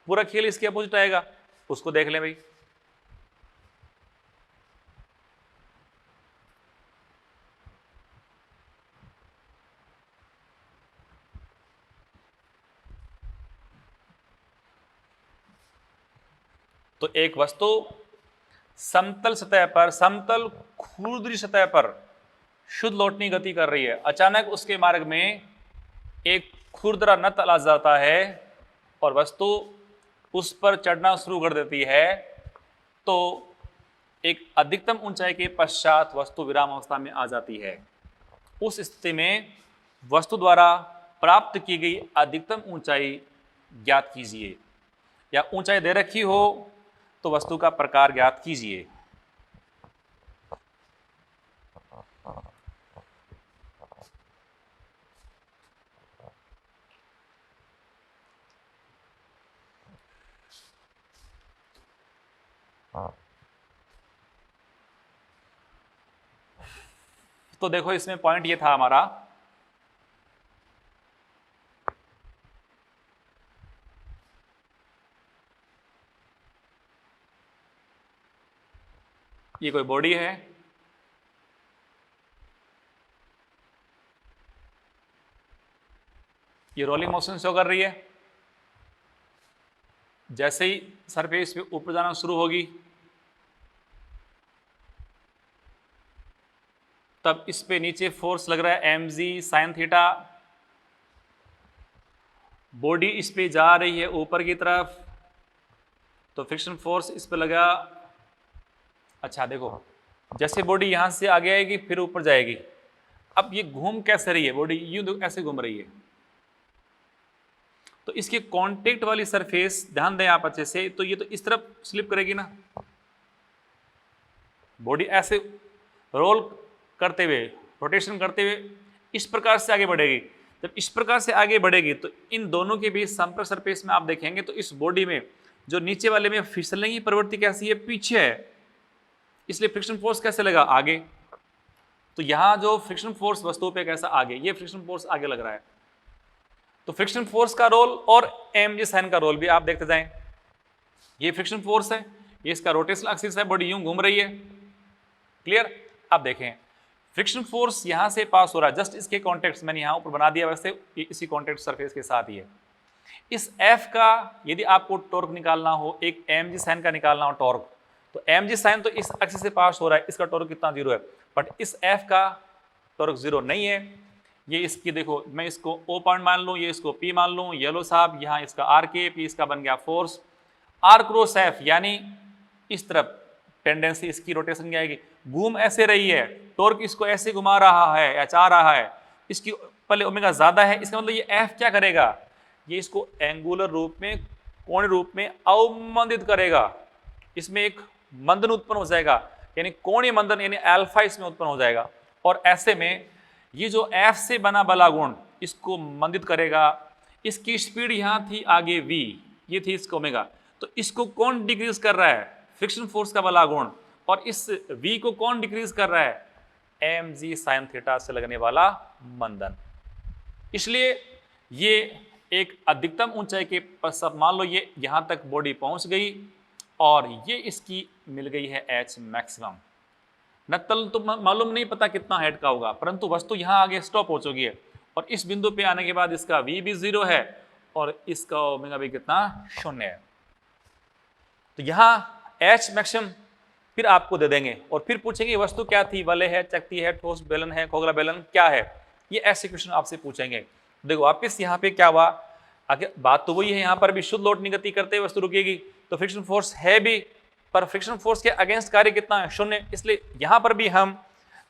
पूरा खेल इसके अपोजिट आएगा, उसको देख लें भाई। तो एक वस्तु समतल सतह पर, समतल खुरदरी सतह पर शुद्ध लौटनी गति कर रही है, अचानक उसके मार्ग में एक खुरदरा नत आ जाता है और वस्तु उस पर चढ़ना शुरू कर देती है, तो एक अधिकतम ऊंचाई के पश्चात वस्तु विराम अवस्था में आ जाती है। उस स्थिति में वस्तु द्वारा प्राप्त की गई अधिकतम ऊंचाई ज्ञात कीजिए, या ऊंचाई दे रखी हो तो वस्तु का प्रकार ज्ञात कीजिए। तो देखो इसमें पॉइंट ये था हमारा, ये कोई बॉडी है, ये रोलिंग मोशन शो कर रही है, जैसे ही सरफेस पे ऊपर जाना शुरू होगी तब इस पे नीचे फोर्स लग रहा है m g sine theta, body इस पे जा रही है ऊपर की तरफ, तो फ्रिक्शन फोर्स इस पे लगा। अच्छा देखो, जैसे बॉडी यहां से आगे आएगी फिर ऊपर जाएगी, अब ये घूम कैसे रही है, बॉडी यूं ऐसे घूम रही है, तो इसके कांटेक्ट वाली सरफेस ध्यान दें आप अच्छे से, तो ये तो इस तरफ स्लिप करेगी ना, बॉडी ऐसे रोल करते हुए, रोटेशन करते हुए इस प्रकार से आगे बढ़ेगी। जब इस प्रकार से आगे बढ़ेगी तो इन दोनों के बीच संपर्क सरफेस में आप देखेंगे तो इस बॉडी में जो नीचे वाले में फिसलने की प्रवृत्ति कैसी है, पीछे है, इसलिए फ्रिक्शन फोर्स कैसे लगा, आगे। तो यहां जो फ्रिक्शन फोर्स वस्तु पे कैसा, आगे, ये फ्रिक्शन फोर्स आगे लग रहा है, तो फ्रिक्शन फोर्स का रोल और एम जी साइन का रोल भी आप देखते जाएं। ये फ्रिक्शन फोर्स है, ये इसका रोटेशनल एक्सिस है, बॉडी यूं घूम रही है, क्लियर। अब देखें फ्रिक्शन फोर्स यहाँ से पास हो रहा है, जस्ट इसके कॉन्टेक्ट मैंने यहाँ ऊपर बना दिया, वैसे इसी कॉन्टेक्ट सरफेस के साथ ही है। इस F का यदि आपको टॉर्क निकालना हो, एक mg साइन का निकालना हो टॉर्क, तो mg साइन तो इस एक्सिस से पास हो रहा है, इसका टॉर्क कितना 0 है, बट इस F का टॉर्क 0 नहीं है। ये इसकी देखो, मैं इसको O पॉइंट मान लूँ, ये इसको P मान लूँ, येलो साहब यहाँ इसका RK, P इसका बन गया फोर्स, R क्रॉस F यानी इस तरफ टेंडेंसी इसकी रोटेशन क्या आएगी, घूम ऐसे रही है, टॉर्क इसको ऐसे घुमा रहा है या चाह रहा है, इसकी पहले ओमेगा ज्यादा है, इसका मतलब ये F क्या करेगा, ये इसको एंगुलर रूप में, कोणीय रूप में अवमंदित करेगा, इसमें एक मंदन उत्पन्न हो जाएगा, यानी कोणीय मंदन यानी अल्फा इसमें उत्पन्न हो जाएगा। और ऐसे में ये जो F से बना बला गुण इसको मंदित करेगा। इसकी स्पीड यहाँ थी आगे v, ये थी इसका ओमेगा, तो इसको कौन डिक्रीज कर रहा है, फ्रिक्शन फोर्स का बला गुण, और इस v को कौन डिक्रीज कर रहा है, mg साइन थीटा से लगने वाला मंदन। इसलिए ये एक अधिकतम ऊंचाई के पश्चात मान लो ये यहां तक बॉडी पहुंच गई और ये इसकी मिल गई है H मैक्सिमम। नक्तल तो मालूम नहीं पता कितना हेड का होगा, परंतु वस्तु यहां आगे स्टॉप हो चुकी है और इस बिंदु पे आने के बाद इसका V भी 0 है और इसका ओमेगा भी कितना 0 है। तो यहां H मैक्सिमम फिर आपको दे देंगे और फिर पूछेंगे वस्तु क्या थी, वलय है, चकती है, ठोस बेलन है, खोखला बेलन क्या है, ये ऐसे क्वेश्चन आपसे पूछेंगे। देखो वापस यहाँ पे क्या हुआ, आगे बात तो वही है, यहाँ पर भी शुद्ध लोड निगति करते वस्तु रुकेगी, तो फ्रिक्शन फोर्स है भी, पर फ्रिक्शन फोर्स के अगेंस्ट कार्य कितना है 0, इसलिए यहाँ पर भी हम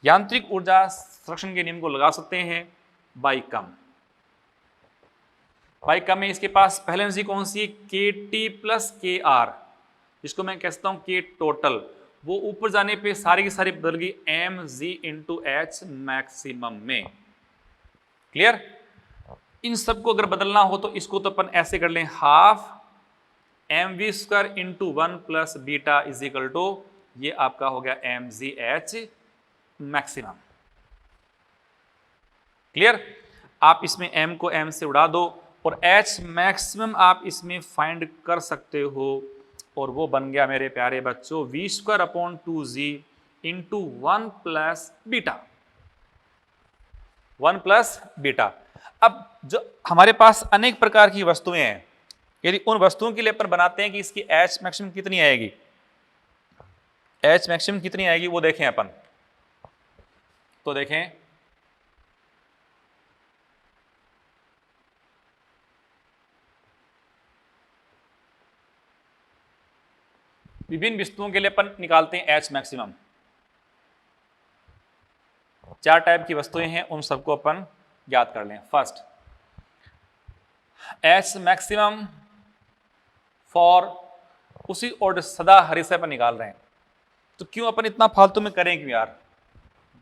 यांत्रिक ऊर्जा संरक्षण के नियम को लगा सकते हैं बाई कम। बाई कम में इसके पास पहले एनर्जी कौन सी, KT प्लस KR, जिसको मैं कहता हूँ K टोटल, वो ऊपर जाने पे सारी की सारी बदल गई mg इंटू H मैक्सिमम में। क्लियर, इन सबको अगर बदलना हो तो इसको तो अपन ऐसे कर लें, half mv square into 1 plus beta is equal to, ये आपका हो गया mg H मैक्सिमम। क्लियर, आप इसमें m को m से उड़ा दो और H मैक्सिमम आप इसमें फाइंड कर सकते हो और वो बन गया मेरे प्यारे बच्चों v square upon 2g into 1 plus beta, 1 plus beta. अब जो हमारे पास अनेक प्रकार की वस्तुएं हैं, यदि उन वस्तुओं के लिए अपन बनाते हैं कि इसकी H मैक्सिमम कितनी आएगी, H मैक्सिमम कितनी आएगी वो देखें अपन, तो देखें विभिन्न वस्तुओं के लिए अपन निकालते हैं H मैक्सिमम। 4 टाइप की वस्तुएं हैं, उन सबको अपन याद कर लें। फर्स्ट H मैक्सिमम फॉर, उसी ऑर्डर सदा हरि से अपन निकाल रहे हैं, तो क्यों अपन इतना फालतू में करें क्यों यार,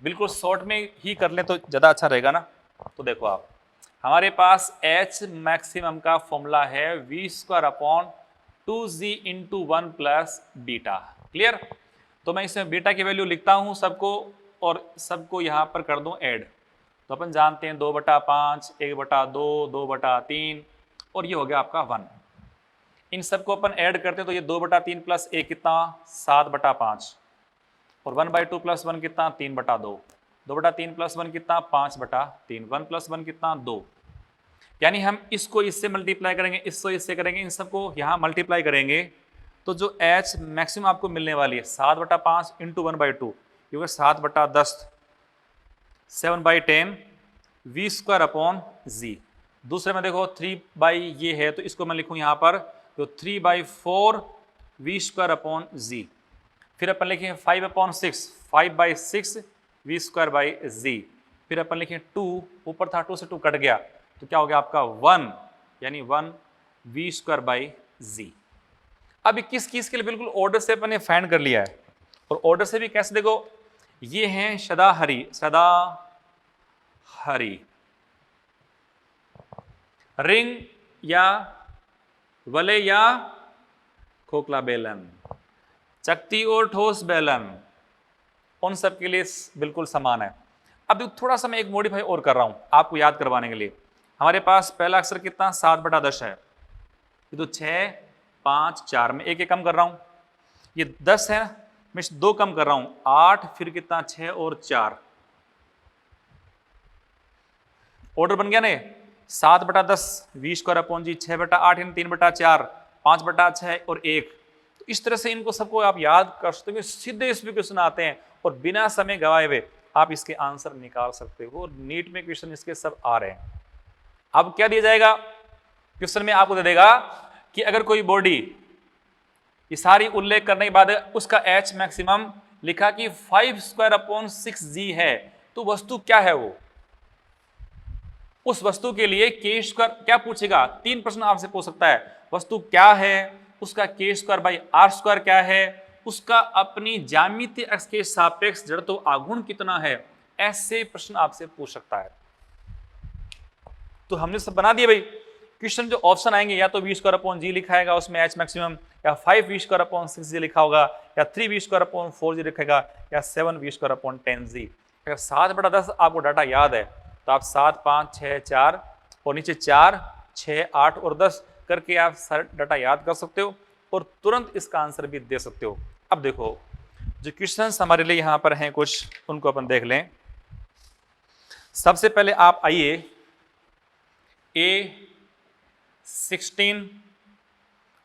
बिल्कुल शॉर्ट में ही कर लें तो ज़्यादा अच्छा रहेगा ना। तो देखो आप, हमारे पास H मैक्सिमम का फॉर्मूला है v square upon 2g into 1 plus beta. Clear, तो मैं इसमें बीटा की वैल्यू लिखता हूं सबको और सबको यहां पर कर दूं ऐड, तो अपन जानते हैं 2/5, 1/2, 2/3 और ये हो गया आपका 1। इन सबको अपन ऐड करते हैं तो ये 2/3 प्लस 1 कितना 7/5 और 1/2 प्लस 1 कितना 3/2, 2/3 प्लस 1 कितना 5/3, 1 प्लस 1 कितना 2, यानी हम इसको इससे मल्टीप्लाई करेंगे, इसको इससे करेंगे, इन सबको यहाँ मल्टीप्लाई करेंगे तो जो H मैक्सिमम आपको मिलने वाली है 7/5 इंटू 1/2, क्योंकि 7/10 7/10 v स्क्वायर अपॉन जी। दूसरे में देखो 3 ये है तो इसको मैं लिखूँ यहाँ पर तो 3/4 v स्क्वायर अपॉन जी। फिर अपन लिखें 5/6 5/6 v स्क्वायर बाई जी। फिर अपन लिखें 2, ऊपर था 2 से 2 कट गया तो क्या हो गया आपका 1, यानी 1 v स्क्वायर बाई जी। अब 21 के लिए बिल्कुल ऑर्डर से अपन ने फाइंड कर लिया है और ऑर्डर से भी कैसे, देखो ये हैं सदाहरी, सदाहरी रिंग या वलय या खोखला बेलन, चकती और ठोस बेलन, उन सब के लिए बिल्कुल समान है। अब थोड़ा सा मैं एक मॉडिफाई और कर रहा हूं आपको याद करवाने के लिए। हमारे पास पहला अक्षर कितना 7/10 है, ये तो 6 5 4 में एक कम कर रहा हूं, ये 10 है मैं 2 कम कर रहा हूं, 8 फिर कितना 6 और 4, ऑर्डर बन गया ना, 7/10 वी स्क्वायर अपॉन जी, 6/8 यानी 3/4, 5/6 और 1। तो इस तरह से इनको सबको आप याद कर सकते हो, सीधे इस पे क्वेश्चन आते हैं और बिना समय गवाए हुए आप इसके आंसर निकाल सकते हो। नीट में क्वेश्चन इसके सब आ रहे हैं। अब क्या दिया जाएगा क्वेश्चन में, आपको दे देगा कि अगर कोई बॉडी, ये सारी उल्लेख करने के बाद उसका एच मैक्सिमम लिखा कि 5 स्क्वायर अपॉन 6g है, तो वस्तु क्या है वो, उस वस्तु के लिए के स्क्वायर क्या पूछेगा, 3 प्रश्न आपसे पूछ सकता है। वस्तु क्या है, उसका के स्क्वायर बाई आर स्क्वायर क्या है, उसका अपनी ज्यामितीय अक्ष के सापेक्ष जड़त्व आघूर्ण कितना है, ऐसे प्रश्न आपसे पूछ सकता है। तो हमने सब बना दिया भाई। क्वेश्चन जो ऑप्शन आएंगे, या तो वी स्क्वायर अपॉन जी लिखा है उसमें एच मैक्सिमम, या 5 वी स्क्वायर अपॉन 6g लिखा होगा, या 3 वी स्क्वायर अपॉन 4g लिखेगा, या 7 वी स्क्वायर अपॉन 10g। अगर 7/10 आपको डाटा याद है तो आप 7, 5, 6, 4 और नीचे 4, 6, 8 और 10 करके आप सारे डाटा याद कर सकते हो और तुरंत इसका आंसर भी दे सकते हो। अब देखो जो क्वेश्चंस हमारे लिए यहाँ पर हैं कुछ, उनको अपन देख लें। सबसे पहले आप आइए A16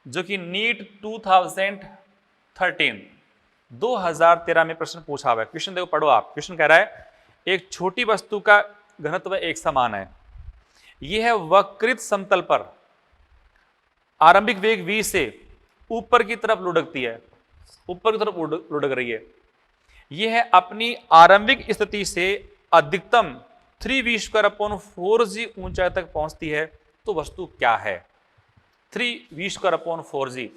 जो कि नीट 2013 में प्रश्न पूछा हुआ है। क्वेश्चन देखो, पढ़ो आप। क्वेश्चन कह रहा है एक छोटी वस्तु का घनत्व एक समान है, यह है वक्रित समतल पर आरंभिक वेग v से ऊपर की तरफ लुढ़कती है, ऊपर की तरफ लुढ़क रही है, यह है अपनी आरंभिक स्थिति से अधिकतम 3v स्क्वायर अपॉन 4g ऊंचाई तक पहुंचती है, तो वस्तु क्या है। 3v स्क्वायर अपॉन 4g,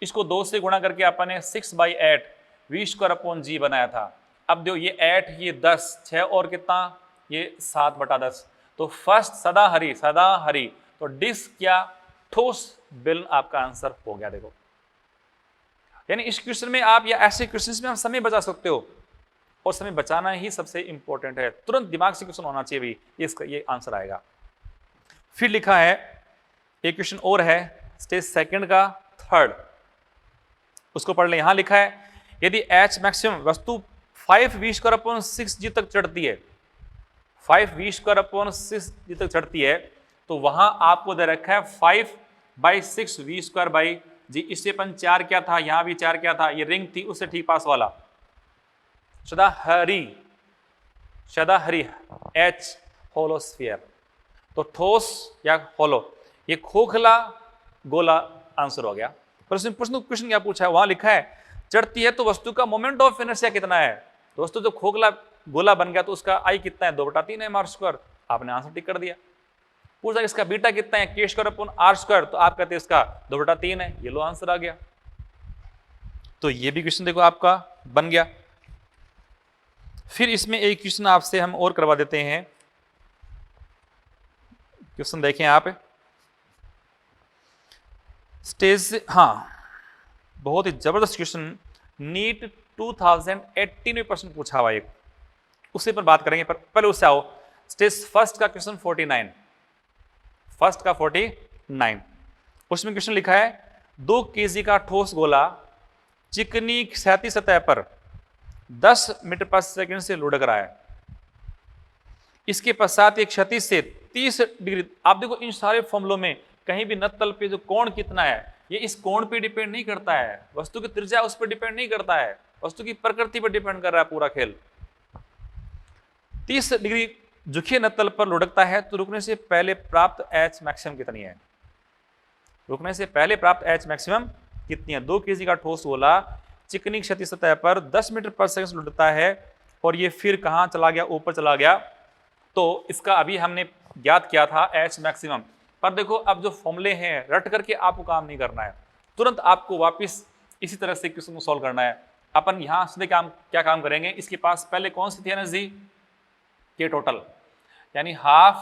इसको 2 से गुणा करके अपन ने 6/8 v स्क्वायर अपॉन g बनाया था। अब देखो ये 8, ये 10, 6 और कितना, ये 7/10। तो फर्स्ट सदा हरी, तो डिस्क क्या, ठोस बेलन आपका आंसर हो गया। देखो यानी इस क्वेश्चन में आप, या ऐसे क्वेश्चंस में आप समय बचा सकते हो, और समय बचाना ही सबसे इंपॉर्टेंट है। तुरंत दिमाग से क्वेश्चन होना चाहिए भी, इसका ये आंसर आएगा। फिर लिखा है एक क्वेश्चन और है स्टेज सेकंड का थर्ड, उसको पढ़ ले। यहां लिखा है यदि एच मैक्सिमम वस्तु 5v स्क्वायर अपॉन 6g तक चढ़ती है, 5v स्क्वायर अपॉन 6g तक चढ़ती है, तो वहां आपको दे रखा है 5/6v स्क्वायर बाई जी। इससे अपन 4 क्या था, यहां भी 4 क्या था, ये रिंग थी उससे ठीक पास वाला, सदा हरी एच होलोस्फीयर। तो ठोस या होलो, ये खोखला गोला आंसर हो गया। पर उसमें क्वेश्चन क्या पूछा है, वहां लिखा है चढ़ती है तो वस्तु का मोमेंट ऑफ इनर्शिया कितना है। तो वस्तु जो खोखला गोला बन गया तो उसका आई कितना है, 2/3 है mr स्क्वायर। आपने आंसर टिक कर दिया। पूछा इसका बीटा कितना है, के स्क्वायर अपॉन आर स्क्वायर, तो आप कहते हैं इसका 2/3 है, ये लो आंसर आ गया। तो ये भी क्वेश्चन देखो आपका बन गया। फिर इसमें एक क्वेश्चन आपसे हम और करवा देते हैं। क्वेश्चन देखें आप, स्टेज से, हाँ बहुत ही जबरदस्त क्वेश्चन, नीट 2018 में प्रश्न पूछा हुआ एक, उसी पर बात करेंगे। पर पहले उससे आओ, स्टेज फर्स्ट का क्वेश्चन 49, फर्स्ट का 49, उसमें क्वेश्चन लिखा है 2 kg का ठोस गोला चिकनी क्षैतिज सतह पर 10 मीटर पर सेकंड से लुढ़क रहा है, इसके पश्चात एक क्षैतिज से 30 डिग्री। आप देखो इन सारे फॉर्मूलों में कहीं भी नत्तल पे जो कोण कितना है, ये इस कोण पे डिपेंड नहीं करता है, वस्तु की त्रिज्या उस पर डिपेंड नहीं करता है, वस्तु की प्रकृति पर डिपेंड कर रहा है पूरा खेल। 30 डिग्री झुके नत्तल पर लुढ़कता है, तो रुकने से पहले प्राप्त एच मैक्सिमम कितनी है, रुकने से पहले प्राप्त एच मैक्सिमम कितनी है। 2 kg का ठोस गोला चिकनी क्षैतिज सतह पर 10 मीटर पर सेकंड लुढ़कता है, और ये फिर कहां चला गया, ऊपर चला गया। तो इसका अभी हमने ज्ञात किया था एच मैक्सिमम। पर देखो अब जो फॉर्मूले हैं रट करके आपको काम नहीं करना है, तुरंत आपको वापस इसी तरह से क्वेश्चन को सॉल्व करना है। अपन यहां से क्या काम करेंगे, इसके पास पहले कौन सी थी एनर्जी, के टोटल, यानी half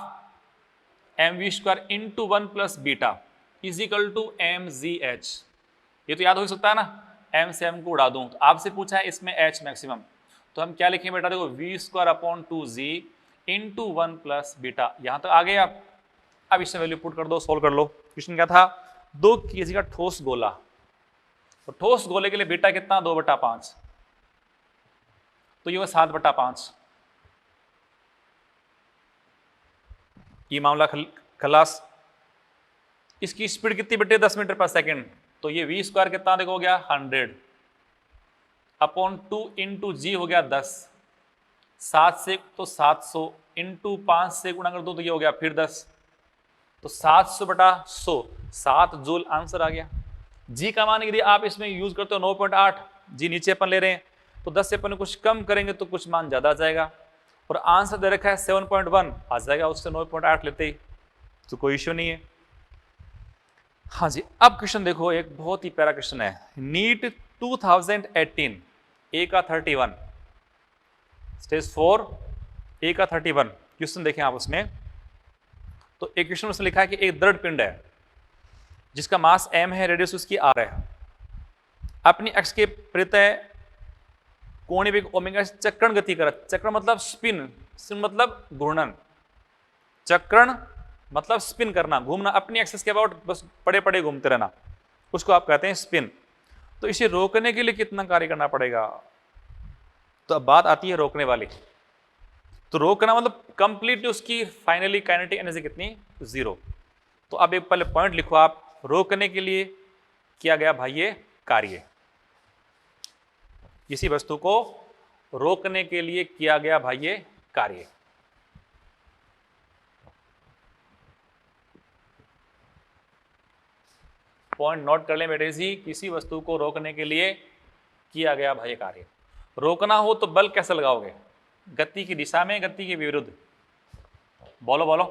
mv square into 1 plus beta is equal to mgh। ये तो याद हो सकता है ना, m से m को उड़ा दूं। तो आपसे पूछा है इसमें h मैक्सिमम, तो हम क्या लिखेंगे बेटा, देखो v square upon 2g into 1 plus beta. यहां तक आ गए आप। अब इसमें वैल्यू पुट कर दो, सोल्व कर लो। क्वेश्चन क्या था, 2 kg का ठोस गोला, तो ठोस गोले के लिए बीटा कितना, 2/5। तो ये हुआ 7/5। ये मामला खलास। इसकी स्पीड कितनी बटे 10 मीटर पर सेकेंड, तो ये v स्क्वायर कितना देखो हो गया 100 अपॉन 2 इंटू जी हो गया 10, 7 से तो 700 इंटू 5 से गुणा कर दो तो ये हो गया फिर 10, तो 700/100 7 जूल आंसर आ गया। जी का मान यदि आप इसमें यूज करते हो 9.8, जी नीचे अपन ले रहे हैं तो 10 से अपन कुछ कम करेंगे तो कुछ मान ज्यादा आ जाएगा, और आंसर दे रखा है 7.1 आ जाएगा, उससे 9.8 लेते ही तो कोई इश्यू नहीं है। हाँ जी, अब क्वेश्चन देखो, एक बहुत ही प्यारा क्वेश्चन है। नीट 2018 ए का 31 स्टेज 4 ए का 31 क्वेश्चन देखें आप उसमें, तो एक क्वेश्चन उसमें लिखा है कि एक दृढ़ पिंड है जिसका मास m है, रेडियस उसकी r है, अपनी x के प्रत्यय कोणीय वेग ओमेगा से चक्रण गति कर, चक्रण मतलब स्पिन, स्पिन मतलब घूर्णन, चक्रण मतलब स्पिन करना, घूमना, अपनी एक्सिस के अबाउट बस पड़े पड़े घूमते रहना, उसको आप कहते हैं स्पिन। तो इसे रोकने के लिए कितना कार्य करना पड़ेगा, तो अब बात आती है रोकने वाली। तो रोकना मतलब कंप्लीटली उसकी फाइनली काइनेटिक एनर्जी कितनी, 0। तो अब एक पहले पॉइंट लिखो आप, रोकने के लिए किया गया बाह्य कार्य, किसी वस्तु को रोकने के लिए किया गया बाह्य कार्य। पॉइंट नोट कर लें बेटे जी, किसी वस्तु को रोकने के लिए किया गया बाह्य कार्य। रोकना हो तो बल कैसे लगाओगे, गति की दिशा में, गति के विरुद्ध, बोलो बोलो,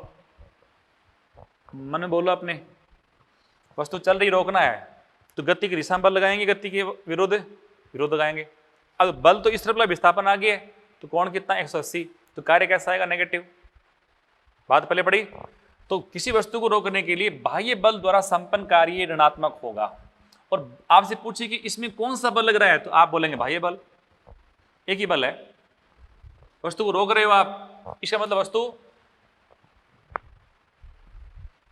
मन में बोलो अपने। वस्तु चल रही, रोकना है तो गति की दिशा में बल लगाएंगे, गति के विरुद्ध विरुद्ध लगाएंगे। अब बल तो इस तरफ विस्थापन आ गया है, तो कोण कितना 180, तो कार्य कैसा आएगा, नेगेटिव। बात पहले पड़ी। तो किसी वस्तु को रोकने के लिए बाह्य बल द्वारा संपन्न कार्य ऋणात्मक होगा, और आपसे पूछे कि इसमें कौन सा बल लग रहा है, तो आप बोलेंगे बाह्य बल, एक ही बल है, वस्तु को रोक रहे हो आप, इसका मतलब वस्तु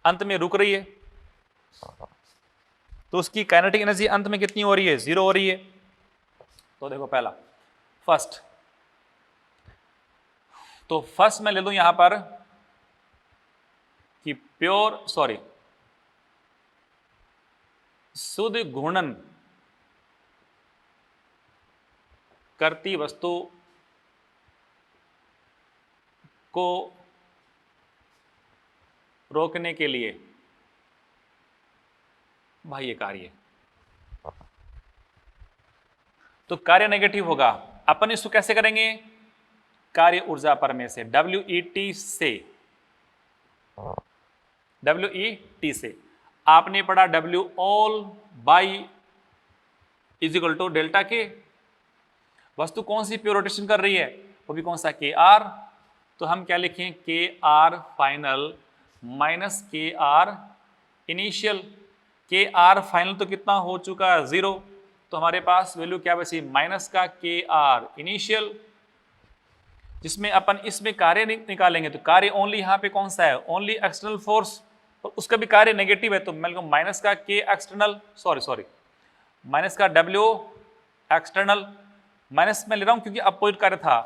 अंत में रुक रही है, तो उसकी काइनेटिक एनर्जी अंत में कितनी हो रही है, 0 हो रही है। तो देखो पहला फर्स्ट, तो फर्स्ट मैं ले लूं यहां पर कि शुद्ध घूर्णन करती वस्तु को रोकने के लिए बाह्य कार्य, तो कार्य नेगेटिव होगा। अपन इसको कैसे करेंगे, कार्य ऊर्जा परमेय से, WET से आपने पढ़ा W all by is equal to delta k. वस्तु कौन सी प्योर रोटेशन कर रही है, वो भी कौन सा, KR, तो हम क्या लिखें, KR final minus KR initial. KR final तो कितना हो चुका है, 0, तो हमारे पास वैल्यू क्या बची, माइनस का KR इनिशियल, जिसमें अपन इसमें कार्य निकालेंगे, तो कार्य ओनली यहाँ पे कौन सा है, ओनली एक्सटर्नल फोर्स, और उसका भी कार्य नेगेटिव है, तो मैं लिखूं माइनस का K एक्सटर्नल, माइनस का W एक्सटर्नल, माइनस में ले रहा हूं क्योंकि अपोजिट कार्य था,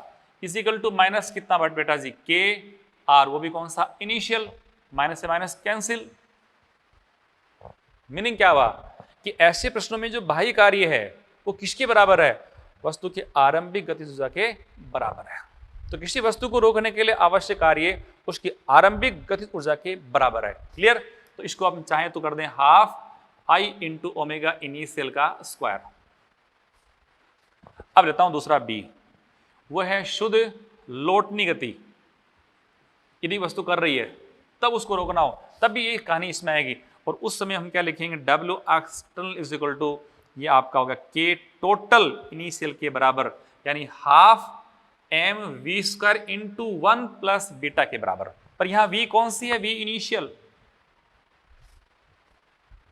इजिकल टू माइनस कितना बट बेटा जी, KR, वो भी कौन सा, इनिशियल, माइनस से माइनस कैंसिल। मीनिंग क्या हुआ कि ऐसे प्रश्नों में जो बाह्य कार्य है वो किसके बराबर है, वस्तु के आरंभिक गतिज ऊर्जा के बराबर है। तो किसी वस्तु को रोकने के लिए आवश्यक कार्य उसकी आरंभिक गतिज ऊर्जा के बराबर है। क्लियर, तो इसको आप चाहें तो कर दें half I into omega initial का स्क्वायर। अब लेता हूं दूसरा B, वो है शुद्ध लौटनी गति। यदि वस्तु कर रही है तब उसको रोकना हो, तब भी ये कहानी इसमें आएगी, और उस समय हम क्या लिखेंगे, W external is equal to, ये आपका होगा K टोटल इनिशियल के बराबर, यानी half mv square into 1 plus beta के बराबर। पर यहां v कौन सी है, v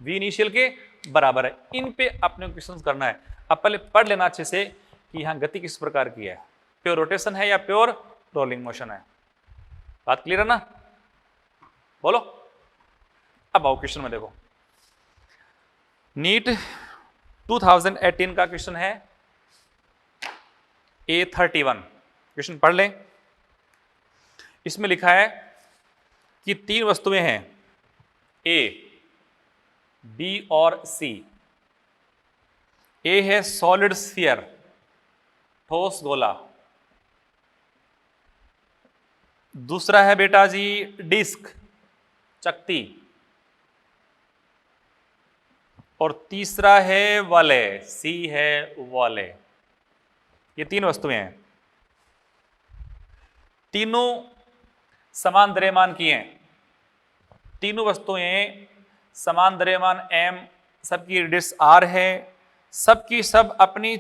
इनिशियल के बराबर है। इन पे अपने क्वेश्चन करना है। अब पहले पढ़ लेना अच्छे से कि यहां गति किस प्रकार की है, प्योर रोटेशन है या प्योर रोलिंग मोशन है। बात क्लियर है ना, बोलो। अब आओ क्वेश्चन में देखो, नीट 2018 का क्वेश्चन है A31 क्वेश्चन पढ़ लें। इसमें लिखा है कि 3 वस्तुएं हैं A, B और C। A है सॉलिड स्फीयर, ठोस गोला। दूसरा है बेटा जी डिस्क, चकती। और तीसरा है वलय, C है वलय। ये 3 वस्तुएं हैं, तीनों समान द्रव्यमान की हैं। तीनों वस्तुएं समान द्रव्यमान m, सबकी रेडियस r है, सबकी सब अपनी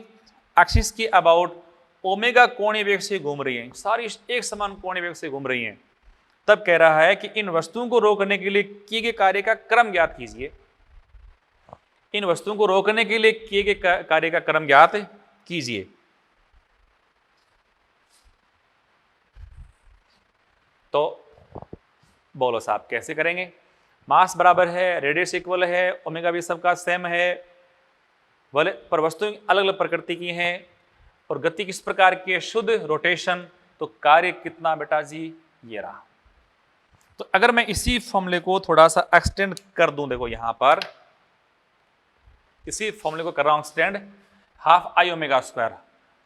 एक्सिस के अबाउट ओमेगा कोणीय वेग से घूम रही हैं, सारी एक समान कोणीय वेग से घूम रही हैं। तब कह रहा है कि इन वस्तुओं को रोकने के लिए किए गए कार्य का क्रम ज्ञात कीजिए। इन वस्तुओं को रोकने के लिए किए गए कार्य का क्रम ज्ञात कीजिए। तो बोलो साहब कैसे करेंगे? मास बराबर है, रेडियस इक्वल है, ओमेगा भी सबका सेम है, बोले पर वस्तुएं अलग अलग प्रकृति की हैं और गति किस प्रकार की है? शुद्ध रोटेशन। तो कार्य कितना बेटा जी? ये रहा। तो अगर मैं इसी फॉर्मूले को थोड़ा सा एक्सटेंड कर दूं, देखो यहां पर इसी फॉर्मूले को कर रहा हूं extend, half I omega square.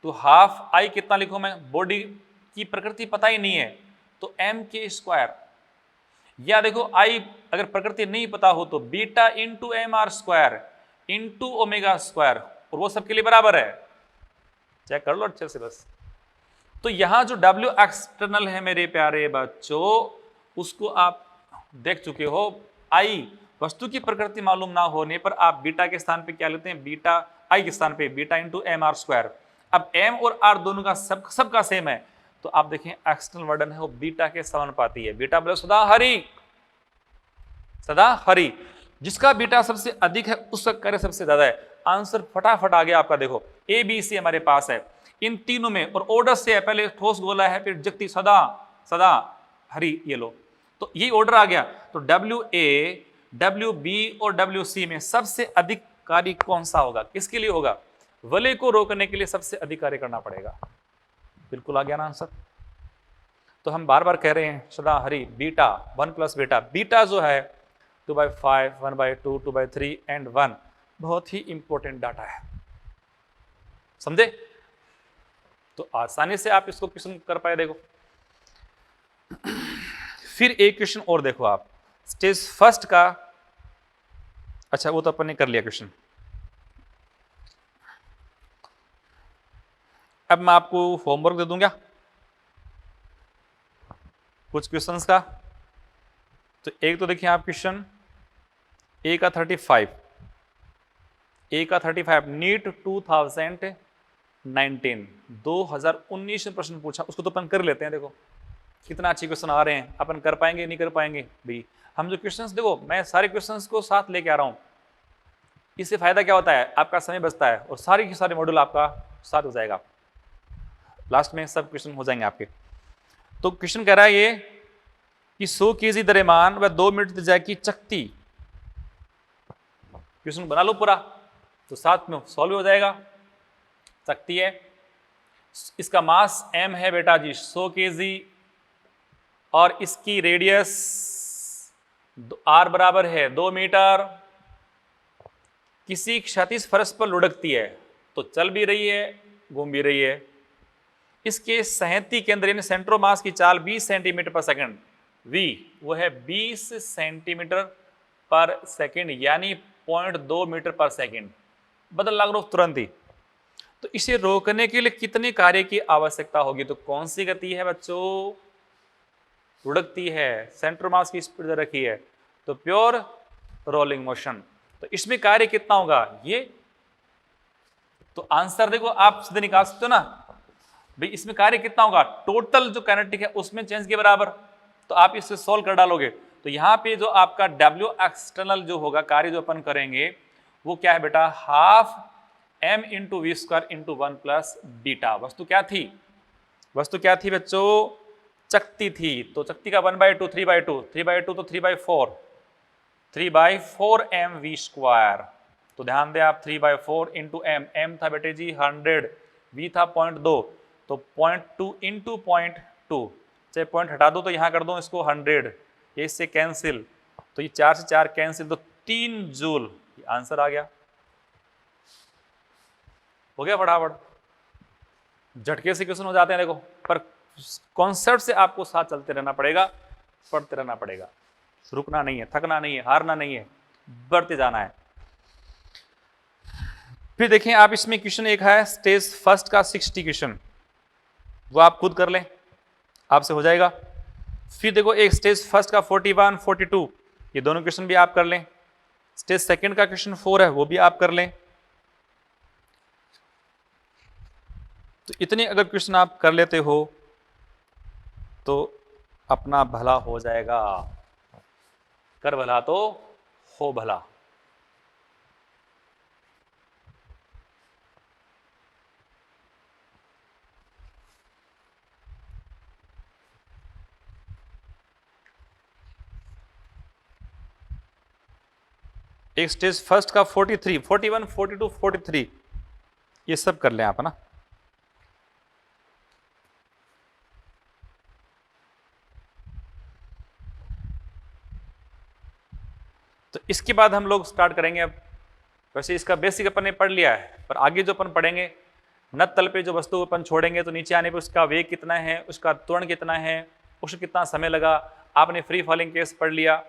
तो हाफ आई कितना लिखूं मैं? बॉडी की प्रकृति पता ही नहीं है तो एम के स्क्वायर, या देखो आई अगर प्रकृति नहीं पता हो तो beta into M R square into omega square, और वो सबके लिए बराबर है। चेक कर लो अच्छे से बस। तो यहां जो डब्ल्यू एक्सटर्नल है मेरे प्यारे बच्चों, उसको आप देख चुके हो। आई वस्तु की प्रकृति मालूम ना होने पर आप बीटा के स्थान पे क्या लेते हैं? बीटा आई के स्थान पे beta into M R square. अब एम और आर दोनों का सबका सेम है, तो आप देखें एक्सटर्नल वर्डन है वो बीटा के समानुपाती है। बीटा बल सदा हरी, सदा हरी। जिसका बीटा सबसे अधिक है उसका कार्य सबसे ज्यादा है। आंसर फटाफट आ गया आपका। देखो ए बी सी हमारे पास है, इन तीनों में और ऑर्डर से है, पहले ठोस गोला है, फिर जगती सदा सदा हरी, ये लो। तो ये ऑर्डर आ गया। तो डब्ल्यू ए, डब्ल्यू बी और डब्ल्यू सी में सबसे अधिक कार्य कौन सा होगा? किसके लिए होगा? वलय को रोकने के लिए सबसे अधिक कार्य करना पड़ेगा। बिल्कुल आ गया ना आंसर। तो हम बार बार कह रहे हैं सदा हरी बीटा 1 प्लस बीटा। बीटा जो है 2/5, 1/2, 2/3 एंड 1 बहुत ही इंपॉर्टेंट डाटा है, समझे? तो आसानी से आप इसको क्वेश्चन कर पाए। देखो फिर एक क्वेश्चन और देखो आप, स्टेज फर्स्ट का। अच्छा वो तो अपन ने कर लिया क्वेश्चन। अब मैं आपको होमवर्क दे दूंगा कुछ क्वेश्चंस का। तो एक तो देखिए आप क्वेश्चन ए का 35, ए का 35 नीट 2019 में प्रश्न पूछा, उसको तो अपन कर लेते हैं। देखो कितना अच्छे क्वेश्चन आ रहे हैं, अपन कर पाएंगे नहीं कर पाएंगे भी। हम जो क्वेश्चंस, देखो मैं सारे क्वेश्चंस को साथ लेके आ रहा हूं। इससे फायदा क्या होता है? आपका समय बचता है और सारी के सारे मॉड्यूल आपका साथ हो जाएगा। लास्ट में सब क्वेश्चन हो जाएंगे आपके। तो क्वेश्चन कह रहा है ये कि 100 केजी द्रव्यमान व 2 मीटर त्रिज्या की चकती। क्वेश्चन बना लो पूरा तो साथ में सॉल्व हो जाएगा। चकती है, इसका मास m है बेटा जी 100 केजी, और इसकी रेडियस r बराबर है 2 मीटर। किसी क्षैतिज फर्श पर लुढ़कती है, तो चल भी रही है घूम भी रही है। इसके संहति केंद्र यानी सेंट्रो मास की चाल 20 सेंटीमीटर पर सेकंड, v वो है 20 सेंटीमीटर पर सेकंड यानी 0.2 मीटर पर सेकंड। बदल लग रहा तुरंत ही। तो इसे रोकने के लिए कितने कार्य की आवश्यकता होगी? तो कौन सी गति है बच्चों? लुढ़कती है, सेंट्रो मास की स्पीड रखी है, तो प्योर रोलिंग मोशन। तो इसमें कार्य कितना होगा? ये तो आंसर देखो आप सीधे निकाल सकते हो ना भाई, इसमें कार्य कितना होगा? टोटल जो काइनेटिक है उसमें चेंज के बराबर। तो आप इसे सोल्व कर डालोगे तो यहाँ पे जो आपका डब्ल्यू एक्सटर्नल जो होगा कार्य जो अपन करेंगे वो क्या है बेटा? Half m into V square into 1 plus beta. वस्तु क्या थी? वस्तु क्या थी बच्चों? चकती थी। तो चकती का 1/2, 3/2, 3/2 तो 3/4, 3/4 m वी स्क्वायर। तो ध्यान दें आप 3/4 इंटू m था बेटे जी 100, v था 0.2, तो 0.2 इंटू 0.2, चाहे पॉइंट हटा दो तो यहाँ कर दो इसको 100, ये इससे कैंसिल, तो ये 4 से 4 कैंसिल, तो 3 जूल, ये आंसर आ गया। हो गया फटाफट, झटके से क्वेश्चन हो जाते हैं देखो, पर कॉन्सेप्ट से आपको साथ चलते रहना पड़ेगा, पढ़ते रहना पड़ेगा, रुकना नहीं है, थकना नहीं है, हारना नहीं है, बढ़ते जाना है। फिर देखें आप, इसमें क्वेश्चन एक है स्टेज फर्स्ट का 60 क्वेश्चन, वो आप खुद कर लें, आपसे हो जाएगा। फिर देखो एक स्टेज फर्स्ट का 41, 42, ये दोनों क्वेश्चन भी आप कर लें। स्टेज सेकंड का क्वेश्चन 4 है, वो भी आप कर लें। तो इतने अगर क्वेश्चन आप कर लेते हो तो अपना भला हो जाएगा, कर भला तो हो भला। एक स्टेज फर्स्ट का 43, 41, 42, 43, ये सब कर लें आप, है ना। तो इसके बाद हम लोग स्टार्ट करेंगे अब, वैसे इसका बेसिक अपन ने पढ़ लिया है, पर आगे जो अपन पढ़ेंगे, नत तल पे जो वस्तु अपन छोड़ेंगे तो नीचे आने पे उसका वेग कितना है, उसका त्वरण कितना है, उसको कितना समय लगा। आपने फ्री फॉलिंग केस पढ़ लिया,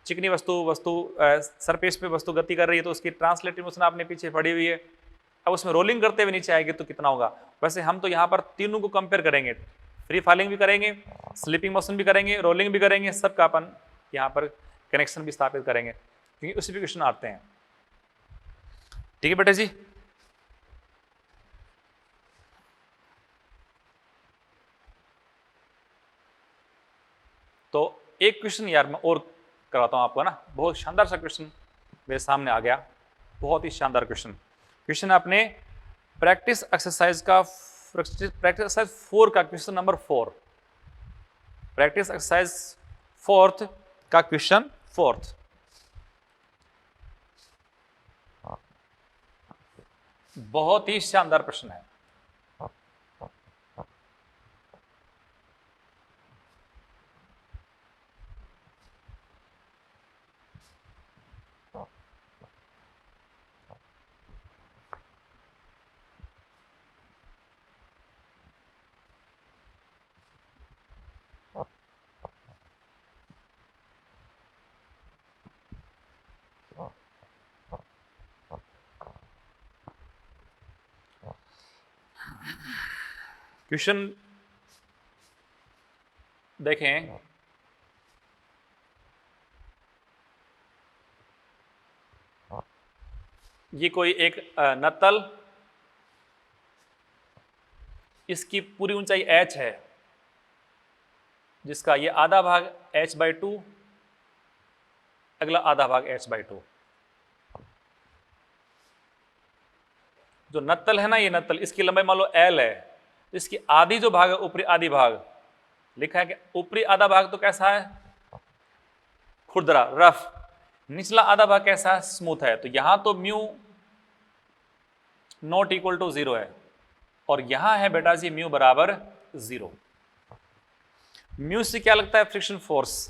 चिकनी वस्तु सरफेस पे वस्तु गति कर रही है तो उसकी ट्रांसलेटिव मोशन आपने पीछे पढ़ी हुई है। अब उसमें रोलिंग करते हुए नीचे आएगी तो कितना होगा। वैसे हम तो यहाँ पर तीनों को कंपेयर करेंगे, फ्री फॉलिंग भी करेंगे, स्लिपिंग मोशन भी करेंगे, रोलिंग भी करेंगे, सबका अपन यहाँ पर कनेक्शन भी स्थापित करेंगे, क्योंकि उसी पे क्वेश्चन आते हैं। ठीक है बेटा जी। तो एक क्वेश्चन यार मैं और कराता हूं आपको ना, बहुत शानदार सा क्वेश्चन मेरे सामने आ गया, बहुत ही शानदार क्वेश्चन आपने प्रैक्टिस एक्सरसाइज 4 का क्वेश्चन नंबर 4, प्रैक्टिस एक्सरसाइज 4 का क्वेश्चन 4। बहुत ही शानदार प्रश्न है। क्वेश्चन देखें, ये कोई एक नत्तल, इसकी पूरी ऊंचाई h है, जिसका ये आधा भाग h/2, अगला आधा भाग h/2। जो नत्तल है ना, ये नत्तल, इसकी लंबाई मान लो L है, इसकी आधी जो भाग है, ऊपरी आधी भाग, लिखा है कि ऊपरी आधा भाग तो कैसा है, खुरदरा रफ, निचला आधा भाग कैसा है, स्मूथ है। तो यहां तो म्यू नॉट इक्वल टू 0 है, और यहां है बेटा जी म्यू बराबर 0। म्यू से क्या लगता है, फ्रिक्शन फोर्स।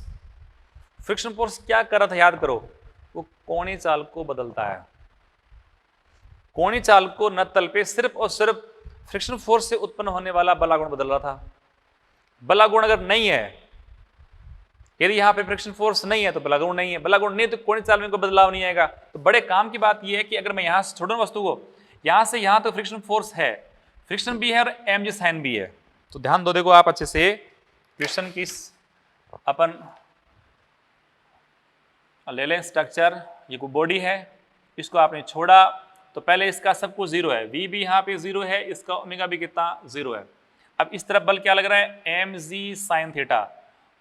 फ्रिक्शन फोर्स क्या कर रहा था, याद करो, वो कोणीय चाल को बदलता है। कोणीय चाल को नत्तल पे सिर्फ और सिर्फ फ्रिक्शन फोर्स से उत्पन्न होने वाला बलागुण बदल रहा था। बलागुण अगर नहीं है, यदि यहां पे फ्रिक्शन फोर्स नहीं है तो बलागुण नहीं है, बलागुण नहीं तो कोणीय चाल में कोई बदलाव नहीं आएगा। तो बड़े काम की बात यह है कि अगर मैं यहां से छोड़ूं वस्तु को, यहां से यहां तो फ्रिक्शन फोर्स है, फ्रिक्शन भी है और mg साइन भी है। तो ध्यान दो, देखो आप अच्छे से क्वेश्चन की अपन ले लें स्ट्रक्चर। ये कोई बॉडी है, इसको आपने छोड़ा तो पहले इसका सब कुछ 0 है, v भी यहाँ पे 0 है, इसका ओमेगा भी कितना 0 है। अब इस तरफ बल क्या लग रहा है, mg साइन थीटा,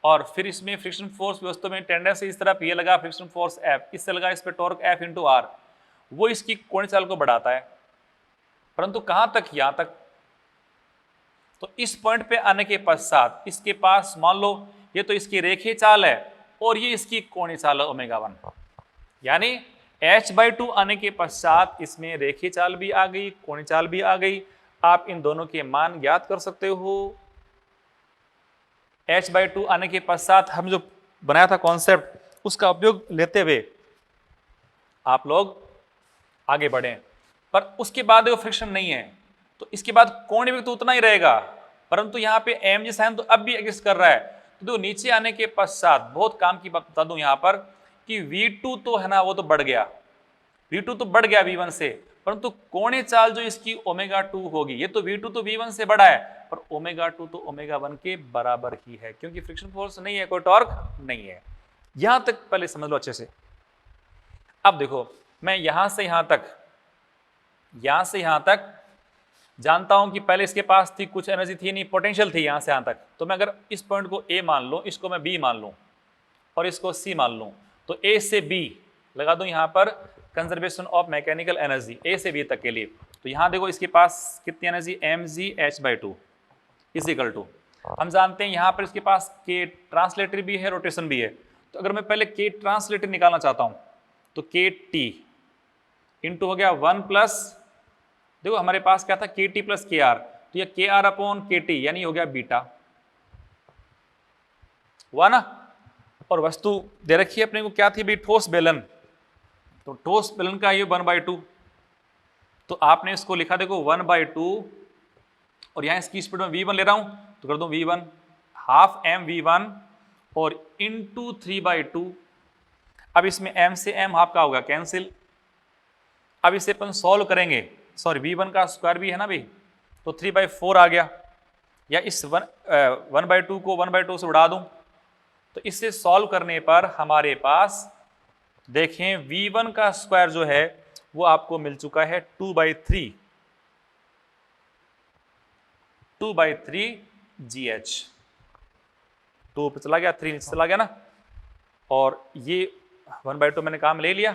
और फिर इसमें फ्रिक्शन फोर्स वास्तव में टेंडेंसी इस तरफ ये लगा फ्रिक्शन फोर्स F, इससे लगा इस पे टॉर्क F इंटू R, वो इसकी कोणीय चाल को बढ़ाता है, परंतु कहां तक, यहां तक। तो इस पॉइंट पे आने के पश्चात इसके पास मान लो ये तो इसकी रेखीय चाल है और ये इसकी कोणीय चाल है ओमेगा 1, यानी h/2 आने के पश्चात इसमें रेखीय चाल भी आ गई, कोणीय चाल भी आ गई। आप इन दोनों के मान ज्ञात कर सकते हो। h/2 आने के पश्चात हम जो बनाया था कॉन्सेप्ट उसका उपयोग लेते हुए आप लोग आगे बढ़े। पर उसके बाद वो फ्रिक्शन नहीं है तो इसके बाद कोण भी तो उतना ही रहेगा, परंतु यहाँ पे mg साइन तो अब भी एग्जिस्ट कर रहा है। तो देखो नीचे आने के पश्चात बहुत काम की बात बता दूं यहाँ पर कि V2 तो है ना वो तो बढ़ गया, V2 तो बढ़ गया V1 से, परंतु कोणीय चाल जो इसकी ω2 होगी, ये तो V2 तो V1 से बड़ा है पर ω2 तो ω1 के बराबर ही है, क्योंकि फ्रिक्शन फोर्स नहीं है, कोई टॉर्क नहीं है। यहां तक पहले समझ लो अच्छे से। अब देखो मैं यहां से यहां तक जानता हूं कि पहले इसके पास थी कुछ एनर्जी थी नहीं, पोटेंशियल थी यहां से यहां तक। तो मैं अगर इस पॉइंट को A मान लूं, इसको मैं B मान लूं और इसको C मान लूं, तो A से B लगा दूं यहां पर conservation of mechanical energy A से B तक के लिए। तो यहां देखो इसके पास कितनी energy mg h/2 is equal to, हम जानते हैं यहां पर इसके पास K ट्रांसलेटरी भी है, रोटेशन भी है। तो अगर मैं पहले K ट्रांसलेटरी निकालना चाहता हूं तो KT इंटू हो गया 1 प्लस, देखो हमारे पास क्या था KT प्लस KR, तो ये KR अपॉन KT यानी हो गया बीटा, हुआ ना। और वस्तु दे रखी है अपने को क्या थी भाई, ठोस बेलन, तो ठोस बेलन का ये 1/2, तो आपने इसको लिखा देखो 1/2 और यहां इसकी स्पीड में V1 ले रहा हूं तो कर दूं V1 हाफ mv1 और इंटू 3/2। अब इसमें m से m हाफ का होगा कैंसिल। अब इसे अपन सॉल्व करेंगे, सॉरी V1 का स्क्वायर भी है ना भाई, तो 3/4 आ गया, या इस 1/2 को 1/2 से उड़ा दूं तो इससे सॉल्व करने पर हमारे पास देखें V1 का स्क्वायर जो है वो आपको मिल चुका है 2/3 GH, 2 पे चला गया, 3 नीचे चला गया ना, और ये 1/2 मैंने काम ले लिया।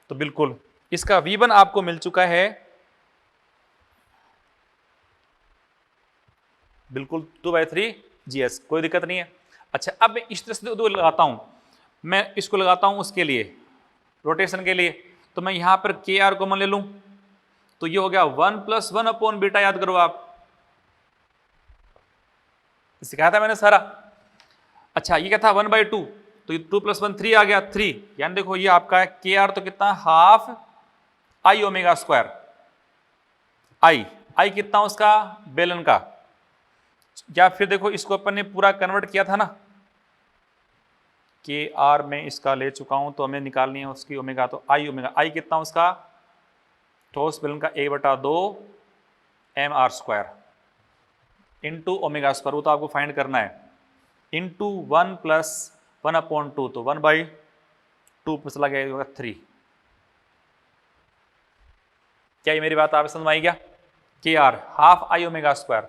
तो बिल्कुल इसका V1 आपको मिल चुका है बिल्कुल 2/3 GH, कोई दिक्कत नहीं है। अच्छा अब मैं इस तरह से दो लगाता हूं, मैं इसको लगाता हूं उसके लिए रोटेशन के लिए, तो मैं यहां पर KR कॉमन ले लूं तो ये हो गया 1 + 1 अपॉन बीटा, याद करो आप, सिखाया था मैंने सारा। अच्छा ये क्या था 1/2, तो ये 2 + 1 3 आ गया, 3 यानी देखो ये आपका है KR तो कितना हाफ I ω², I कितना उसका बेलन का, या फिर देखो इसको अपन ने पूरा कन्वर्ट किया था ना, KR में इसका ले चुका हूं तो हमें निकालनी है उसकी ओमेगा, तो I कितना उसका ठोस बेलन का A/2 mr² इंटू ω², वो तो आपको फाइंड करना है, इंटू 1 + 1/2, तो 1/2 पे चला गया 3। क्या ये मेरी बात आप समझ में आई क्या? KR हाफ I ω²,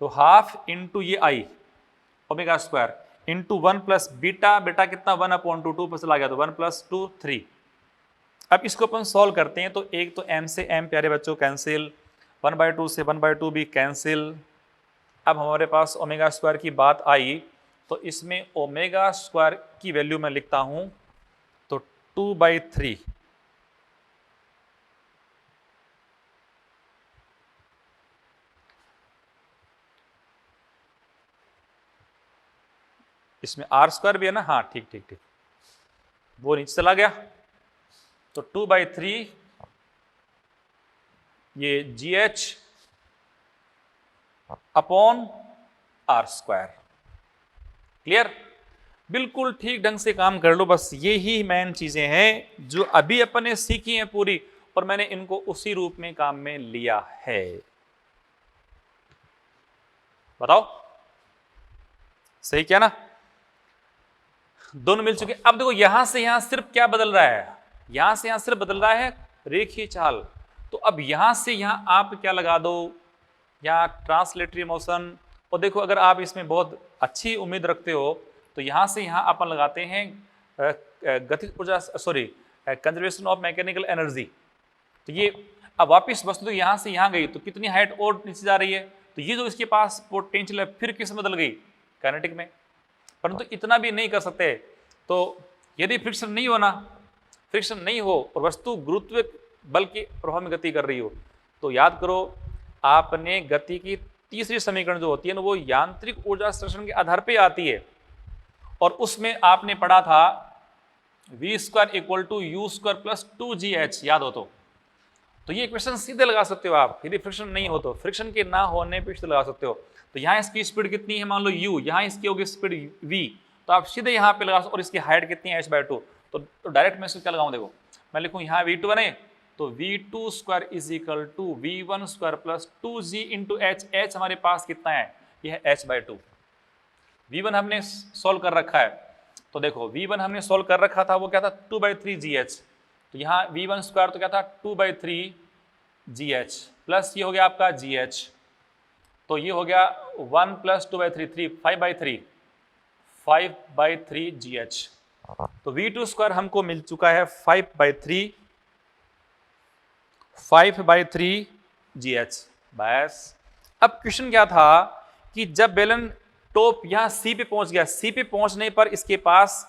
तो हाफ इंटू ये I ω² इंटू 1 प्लस बीटा, बेटा कितना 1/2, 2 पर चला गया तो 1 + 2 3। अब इसको अपन सॉल्व करते हैं, तो एक तो m से m प्यारे बच्चों कैंसिल, 1/2 से 1/2 भी कैंसिल। अब हमारे पास ω² की बात आई तो इसमें ω² की वैल्यू मैं लिखता हूं तो 2/3 इसमें r² भी है ना, हाँ ठीक, वो नीचे चला गया, तो 2/3 ये GH अपॉन r²। क्लियर? बिल्कुल ठीक ढंग से काम कर लो, बस ये ही मेन चीजें हैं जो अभी अपन ने सीखी हैं पूरी, और मैंने इनको उसी रूप में काम में लिया है। बताओ सही क्या ना? दोनों मिल चुके। अब देखो यहां से यहां सिर्फ क्या बदल रहा है, यहां से यहां सिर्फ बदल रहा है रेखीय चाल। तो अब यहां से यहां आप क्या लगा दो, यहां ट्रांसलेटरी मोशन, और देखो अगर आप इसमें बहुत अच्छी उम्मीद रखते हो तो यहां से यहां अपन लगाते हैं गतिज ऊर्जा, sorry conservation of mechanical energy. तो ये अब वापिस वस्तु तो यहां से यहां गई तो कितनी हाइट और नीचे जा रही है, तो ये जो इसके पास पोटेंशियल है फिर किस में बदल गई, काइनेटिक में। परंतु इतना भी नहीं कर सकते, तो यदि फ्रिक्शन नहीं हो और वस्तु गुरुत्व बल के प्रभाव में गति कर रही हो, तो याद करो आपने गति की तीसरी समीकरण जो होती है ना वो यांत्रिक ऊर्जा संरक्षण के आधार पे आती है, और उसमें आपने पढ़ा था v square equal to U square plus 2gh, याद हो तो ये क्वेश्चन सीधे लगा सकते हो आप, यदि फ्रिक्शन नहीं हो तो, फ्रिक्शन के ना होने पे सीधे लगा सकते हो। तो यहाँ इसकी स्पीड कितनी है, मान लो u, यहाँ इसकी होगी स्पीड v, तो आप सीधे यहाँ पे लगा सकते, और इसकी हाइट कितनी है h/2, तो डायरेक्ट मैं इसको क्या लगाऊं, देखो मैं लिखूं यहाँ v2 बने तो v2 square is equal to v1 square plus 2g into h, h हमारे पास कितना है, ये है h/2। v1 हमने सोल्व कर रखा है, तो देखो v1 हमने सोल्व कर रखा था, वो क्या था 2/3gh, तो यहाँ v1 स्क्वायर तो क्या था 2/3gh प्लस ये हो गया आपका gh, तो ये हो गया 1 प्लस 2/3 5/3gh, तो v2 स्क्वायर हमको मिल चुका है 5/3gh। बस अब क्वेश्चन क्या था कि जब बेलन टॉप यहां सी पे पहुंच गया, सी पे पहुंचने पर इसके पास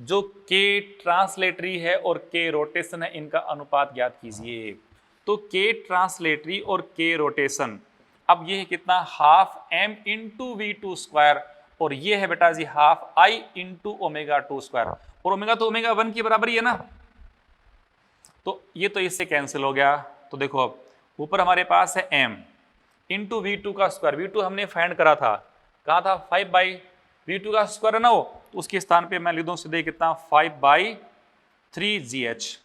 जो k ट्रांसलेटरी है और k रोटेशन है, इनका अनुपात ज्ञात कीजिए। तो k ट्रांसलेटरी और k रोटेशन, अब ये है कितना, half m into v2 square, और ये है बेटा जी हाफ i इंटू ω2 स्क्वायर, और ओमेगा तो ω1 के बराबर ही है ना, तो ये तो इससे कैंसिल हो गया। तो देखो अब ऊपर हमारे पास है m इंटू v2 का स्क्वायर, v2 हमने फाइंड करा था, कहा था 5/v2 का स्क्वायर है ना वो, तो उसके स्थान पे मैं लिख दूं सीधे कितना 5/3gh।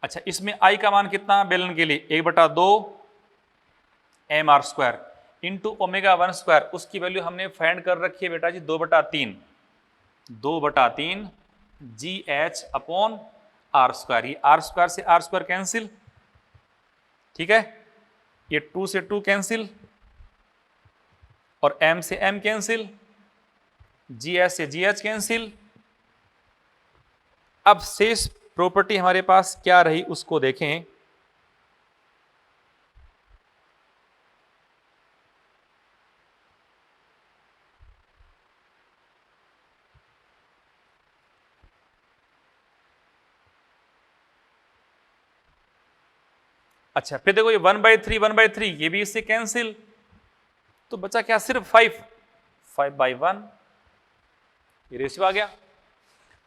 अच्छा इसमें i का मान कितना बेलन के लिए 1/2 mr स्क्वायर इंटू ω1 स्क्वायर, उसकी वैल्यू हमने फाइंड कर रखी है बेटा जी 2/3 gh अपॉन r स्क्वायर, ये r स्क्वायर से r स्क्वायर कैंसिल, ठीक है, ये 2 से 2 कैंसिल, और m से m कैंसिल, gh से gh कैंसिल। अब शेष प्रॉपर्टी हमारे पास क्या रही उसको देखें। अच्छा फिर देखो ये 1/3 ये भी इससे कैंसिल, तो बचा क्या, सिर्फ 5/1, ये रेशियो आ गया।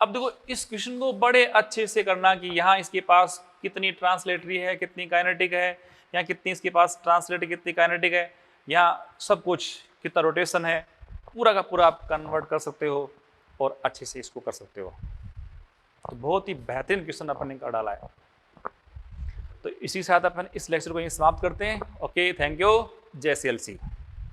अब देखो इस क्वेश्चन को बड़े अच्छे से करना कि यहाँ इसके पास कितनी ट्रांसलेटरी है, कितनी काइनेटिक है, यहाँ कितनी इसके पास ट्रांसलेटरी कितनी काइनेटिक है, यहाँ सब कुछ कितना रोटेशन है, पूरा का पूरा आप कन्वर्ट कर सकते हो और अच्छे से इसको कर सकते हो। तो बहुत ही बेहतरीन क्वेश्चन अपन ने कर डाला है। तो इसी के साथ अपन इस लेक्चर को यहीं समाप्त करते हैं। ओके, थैंक यू, जय CLC।